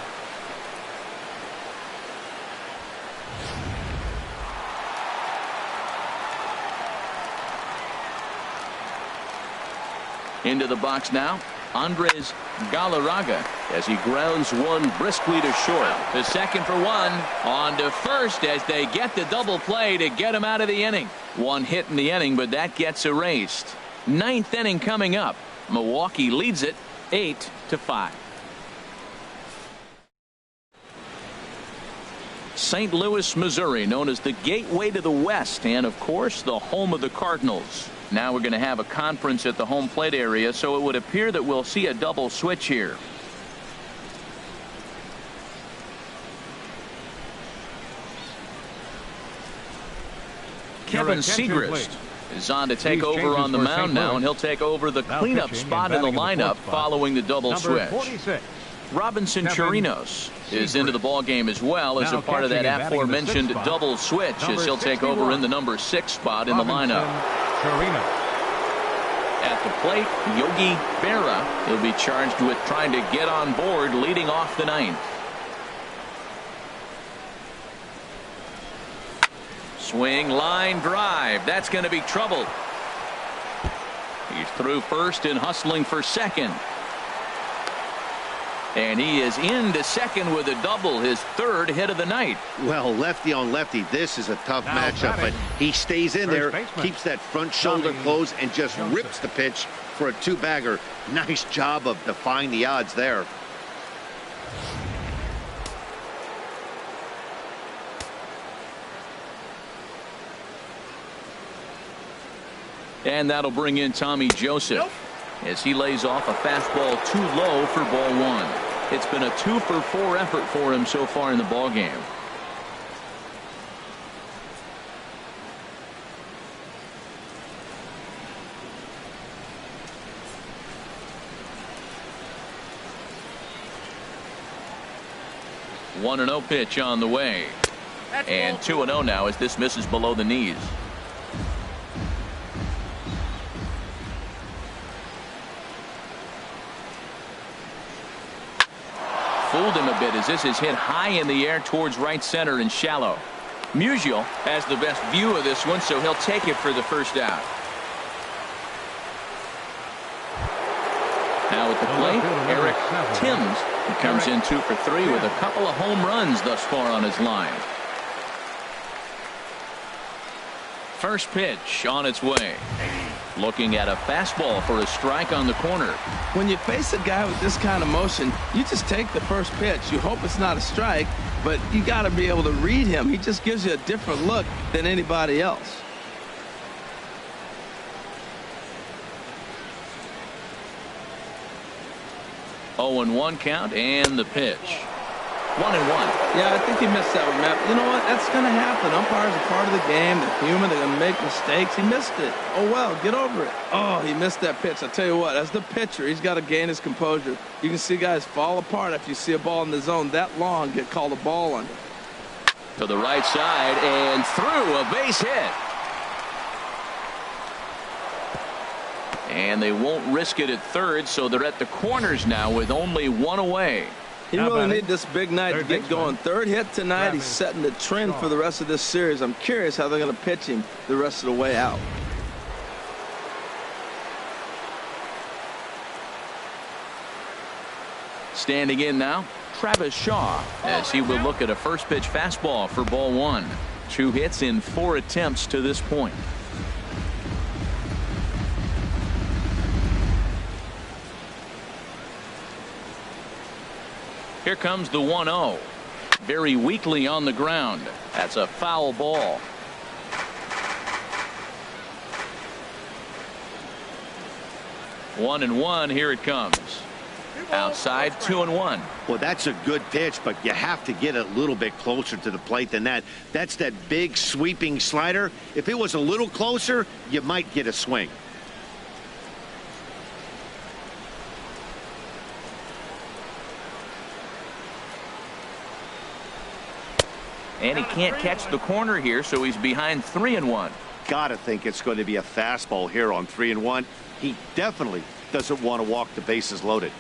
Speaker 1: Into the box now, Andres Galarraga, as he grounds one briskly to short. The second for 1, on to first as they get the double play to get him out of the inning. 1 hit in the inning, but that gets erased. 9th inning coming up. Milwaukee leads it 8-5. St. Louis, Missouri, known as the gateway to the West, and of course the home of the Cardinals. Now we're going to have a conference at the home plate area, so it would appear that we'll see a double switch here. Kevin Segrist is on to take over on the mound now, and he'll take over the cleanup spot in the lineup following the double switch.
Speaker 3: 46.
Speaker 1: Robinson Chirinos is into the ball game as well as a part of that aforementioned double switch, as he'll take over in the number 6 spot in the lineup. At the plate, Yogi Berra. He'll be charged with trying to get on board leading off the 9th. Swing, line drive. That's going to be trouble. He's through first and hustling for second. And he is into second with a double, his 3rd hit of the night.
Speaker 4: Well, lefty on lefty, this is a tough matchup, but he stays in there, keeps that front shoulder closed, and just rips the pitch for a 2-bagger. Nice job of defying the odds there.
Speaker 1: And that'll bring in Tommy Joseph as he lays off a fastball too low for ball 1. It's been a 2-for-4 effort for him so far in the ball game. One 1-0 pitch on the way, and 2-0 now as this misses below the knees. Fooled him a bit as this is hit high in the air towards right center and shallow. Musial has the best view of this one, so he'll take it for the first out. Now at the plate, Eric Timms. He comes in 2 for 3 with a couple of home runs thus far on his line. First pitch on its way. Looking at a fastball for a strike on the corner.
Speaker 2: When you face a guy with this kind of motion, you just take the first pitch. You hope it's not a strike, but you got to be able to read him. He just gives you a different look than anybody else.
Speaker 1: Oh, and 1 count and the pitch. 1-1.
Speaker 2: Yeah, I think he missed that one, Matt. You know what? That's going to happen. Umpires are part of the game. They're human. They're going to make mistakes. He missed it. Oh, well, get over it. Oh, he missed that pitch. I tell you what, as the pitcher, he's got to gain his composure. You can see guys fall apart after you see a ball in the zone that long get called a ball under.
Speaker 6: To the right side and through, a base hit.
Speaker 1: And they won't risk it at third, so they're at the corners now with only 1 away.
Speaker 2: He really needs this big night to get going. Third hit tonight. He's setting the trend for the rest of this series. I'm curious how they're going to pitch him the rest of the way out.
Speaker 1: Standing in now, Travis Shaw, as he will look at a first pitch fastball for ball 1. 2 hits in 4 attempts to this point. Here comes the 1-0. Very weakly on the ground. That's a foul ball. One and one. Here it comes. Outside, 2-1.
Speaker 4: Well, that's a good pitch, but you have to get a little bit closer to the plate than that. That's that big sweeping slider. If it was a little closer, you might get a swing.
Speaker 1: And he can't catch the corner here, so he's behind 3-1.
Speaker 4: Gotta think it's going to be a fastball here on 3-1. He definitely doesn't want to walk the bases loaded.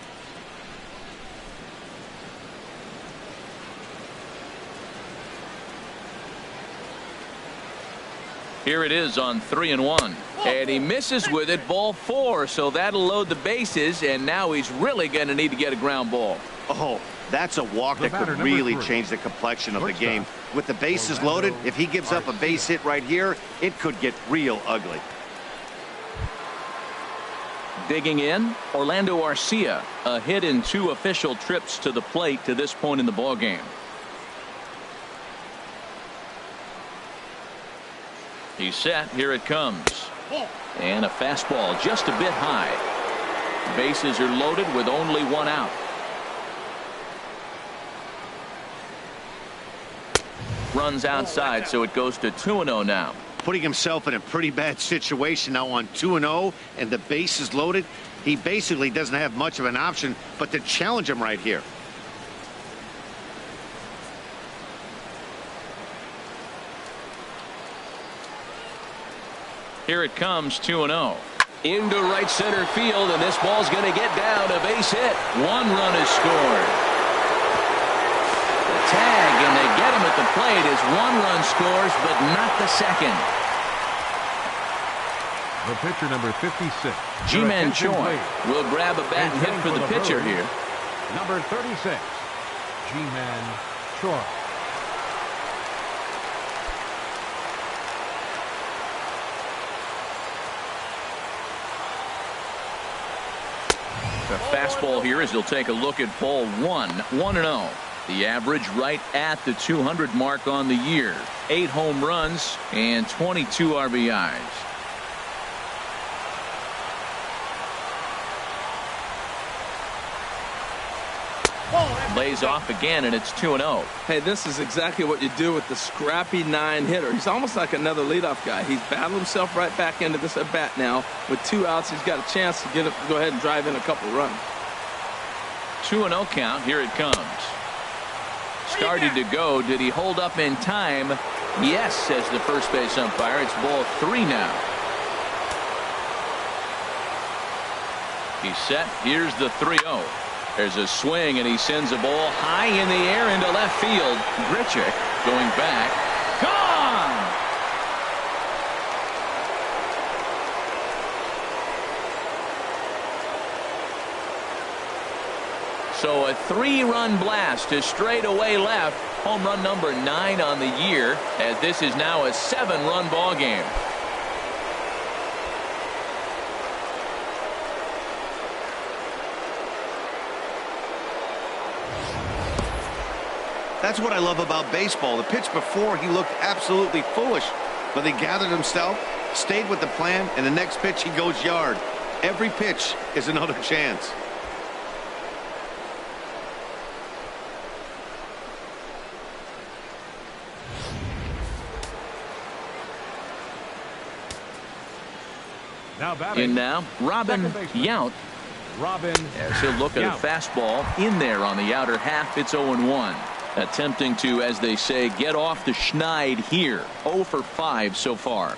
Speaker 1: Here it is on 3-1. And he misses with it, ball 4, so that'll load the bases, and now he's really going to need to get a ground ball.
Speaker 4: Oh, that's a walk that could really change the complexion of the game. With the bases loaded, if he gives up a base hit right here, it could get real ugly.
Speaker 1: Digging in, Orlando Arcia, a hit in 2 official trips to the plate to this point in the ballgame. He's set. Here it comes. And a fastball just a bit high. Bases are loaded with only 1 out. Runs outside, so it goes to 2-0 now.
Speaker 4: Putting himself in a pretty bad situation now on 2-0, and the base is loaded. He basically doesn't have much of an option but to challenge him right here.
Speaker 1: Here it comes, 2-0.
Speaker 6: Into right center field, and this ball's going to get down, a base hit.
Speaker 1: 1 run is scored. The tag, and they get him at the plate as 1 run scores, but not the second.
Speaker 3: The pitcher, number 56.
Speaker 1: Ji-Man Choi will grab a bat and hit for the pitcher here.
Speaker 3: Number 36, Ji-Man Choi.
Speaker 1: The fastball here as he'll take a look at ball 1. 1-0. The average right at the 200 mark on the year. 8 home runs and 22 RBIs. Lays off again, and it's 2-0.
Speaker 2: Hey, this is exactly what you do with the scrappy 9 hitter. He's almost like another leadoff guy. He's battled himself right back into this at bat now. With 2 outs, he's got a chance to go ahead and drive in a couple runs.
Speaker 1: 2-0 count. Here it comes. Started to go. Did he hold up in time? Yes, says the first base umpire. It's ball 3 now. He's set. Here's the 3-0. There's a swing, and he sends a ball high in the air into left field. Grichuk going back. Gone! So a 3-run blast to straightaway left. Home run number 9 on the year, as this is now a 7-run ball game.
Speaker 4: That's what I love about baseball. The pitch before, he looked absolutely foolish, but he gathered himself, stayed with the plan, and the next pitch he goes yard. Every pitch is another chance.
Speaker 3: Now batting.
Speaker 1: In now, Robin Yount.
Speaker 3: Robin.
Speaker 1: As he'll look at a fastball in there on the outer half. It's 0-1. Attempting to, as they say, get off the schneid here. 0 for 5 so far.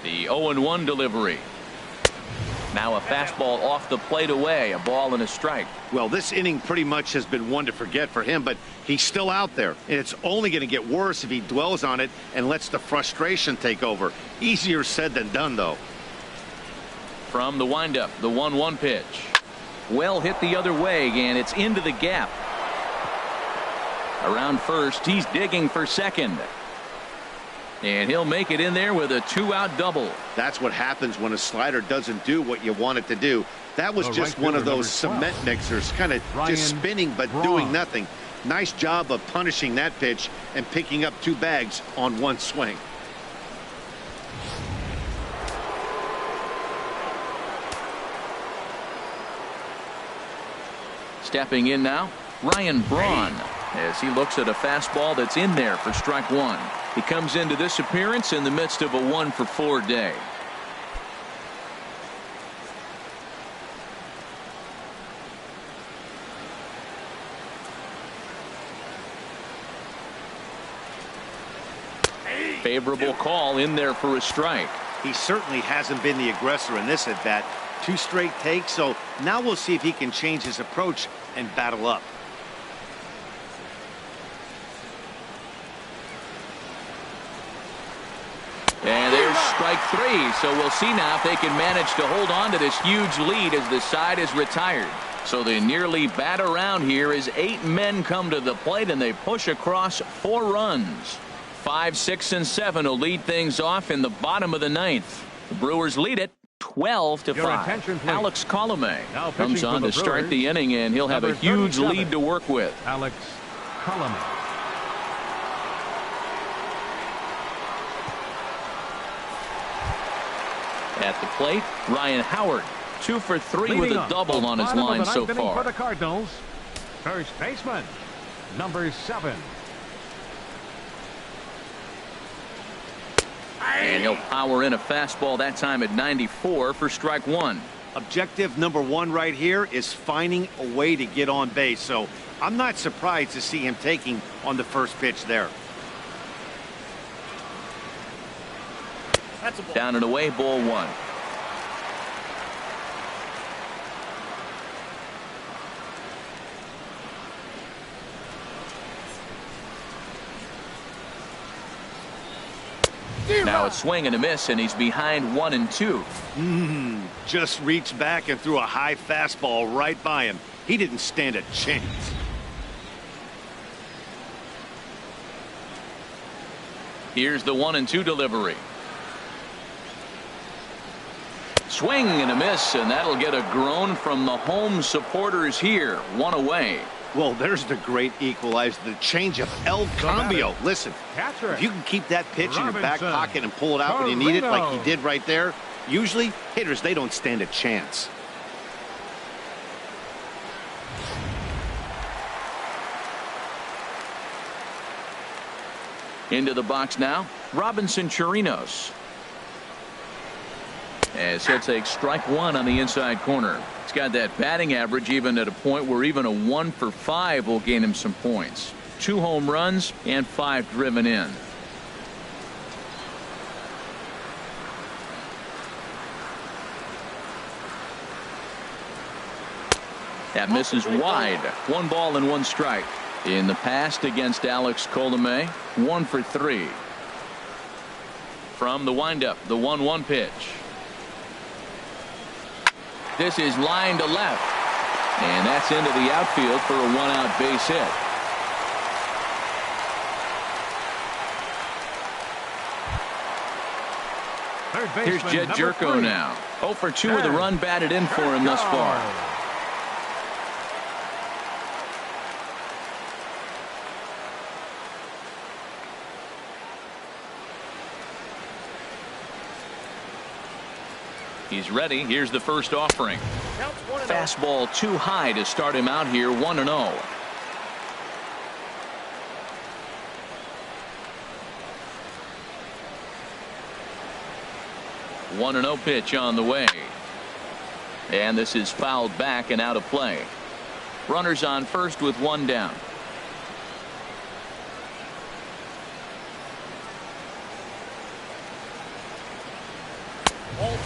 Speaker 1: The 0-1 delivery. Now a fastball off the plate away. A ball and a strike.
Speaker 4: Well, this inning pretty much has been one to forget for him, but he's still out there. And it's only going to get worse if he dwells on it and lets the frustration take over. Easier said than done, though.
Speaker 1: From the windup, the 1-1 pitch. Well hit the other way, and it's into the gap. Around first, he's digging for second. And he'll make it in there with a 2-out double.
Speaker 4: That's what happens when a slider doesn't do what you want it to do. That was just one of those cement mixers, kind of just spinning but doing nothing. Nice job of punishing that pitch and picking up 2 bags on one swing.
Speaker 1: Stepping in now, Ryan Braun, as he looks at a fastball that's in there for strike 1. He comes into this appearance in the midst of a 1 for 4 day. Favorable call in there for a strike.
Speaker 4: He certainly hasn't been the aggressor in this at bat. 2 straight takes, so now we'll see if he can change his approach and battle up.
Speaker 1: And there's strike 3, so we'll see now if they can manage to hold on to this huge lead as the side is retired. So they nearly bat around here as 8 men come to the plate and they push across 4 runs. 5, 6, and 7 will lead things off in the bottom of the 9th. The Brewers lead it 12-5. Alex Colomé comes on to start the inning, and he'll have a huge lead to work with.
Speaker 3: Alex Colomé.
Speaker 1: At the plate, Ryan Howard, 2 for 3 with a double on his line so far.
Speaker 3: For the Cardinals, first baseman, number 7.
Speaker 1: And he'll power in a fastball that time at 94 for strike 1.
Speaker 4: Objective number 1 right here is finding a way to get on base. So I'm not surprised to see him taking on the first pitch there.
Speaker 5: That's a ball.
Speaker 1: Down and away, ball 1. Now a swing and a miss, and he's behind 1 and 2.
Speaker 4: Just reached back and threw a high fastball right by him. He didn't stand a chance.
Speaker 1: Here's the 1 and 2 delivery. Swing and a miss, and that'll get a groan from the home supporters here. 1 away.
Speaker 4: Well, there's the great equalizer, the change of El Cambio. Listen, if you can keep that pitch in your back pocket and pull it out when you need it like he did right there, usually hitters, they don't stand a chance.
Speaker 1: Into the box now, Robinson Chirinos. As he'll take strike 1 on the inside corner. He's got that batting average even at a point where even a 1 for 5 will gain him some points. 2 home runs and 5 driven in. That misses wide. 1 ball and 1 strike. In the past against Alex Colomé, 1 for 3. From the windup, the 1-1 pitch. This is line to left. And that's into the outfield for a one-out base hit. Here's Jed Jerko now. 0 for 2 with a run batted in for him thus far. He's ready. Here's the first offering. Fastball too high to start him out here, 1-0. One and 0 pitch on the way. And this is fouled back and out of play. Runners on first with one down.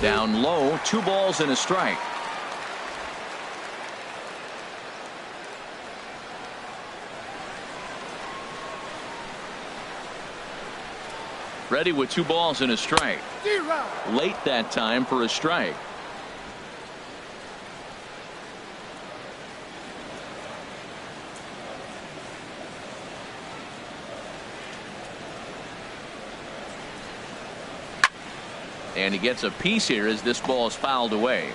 Speaker 1: Down low, 2 balls and a strike. Ready with 2 balls and a strike. Late that time for a strike. And he gets a piece here as this ball is fouled away.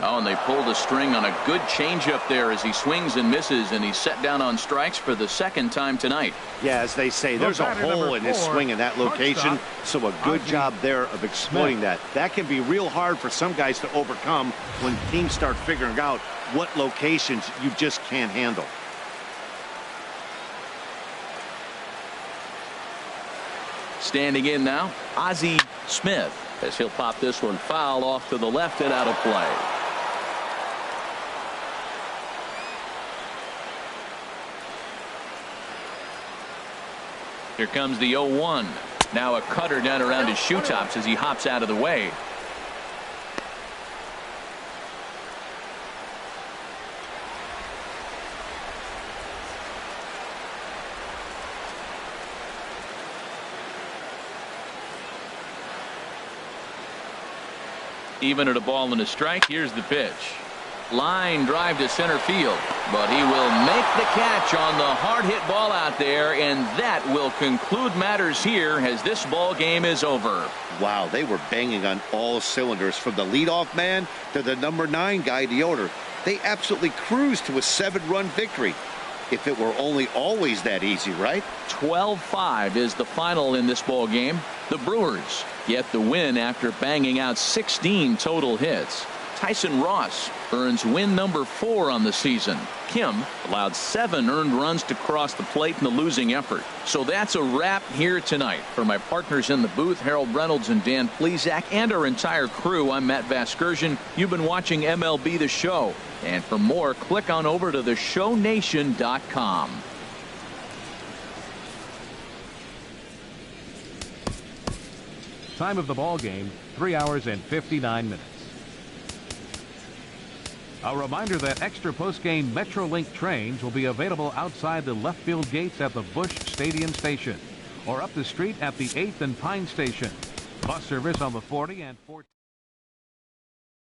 Speaker 1: Oh, and they pulled a string on a good changeup there as he swings and misses, and he's set down on strikes for the second time tonight.
Speaker 4: Yeah, as they say, there's a hole in his swing in that location, so a good job there of exploiting that. That can be real hard for some guys to overcome when teams start figuring out what locations you just can't handle.
Speaker 1: Standing in now, Ozzie Smith, as he'll pop this one foul off to the left and out of play. Here comes the 0-1. Now a cutter down around his shoe tops as he hops out of the way. Even at a ball and a strike, here's the pitch. Line drive to center field, but he will make the catch on the hard hit ball out there, and that will conclude matters here as this ball game is over.
Speaker 4: Wow, they were banging on all cylinders from the leadoff man to the number 9 guy, the order. They absolutely cruised to a 7-run victory. If it were only always that easy, right?
Speaker 1: 12-5 is the final in this ball game. The Brewers get the win after banging out 16 total hits. Tyson Ross earns win number 4 on the season. Kim allowed 7 earned runs to cross the plate in the losing effort. So that's a wrap here tonight. For my partners in the booth, Harold Reynolds and Dan Plesac, and our entire crew, I'm Matt Vasgersian. You've been watching MLB The Show. And for more, click on over to theshownation.com.
Speaker 3: Time of the ball game, 3 hours and 59 minutes. A reminder that extra postgame Metrolink trains will be available outside the left field gates at the Busch Stadium station or up the street at the 8th and Pine station. Bus service on the 40 and 14.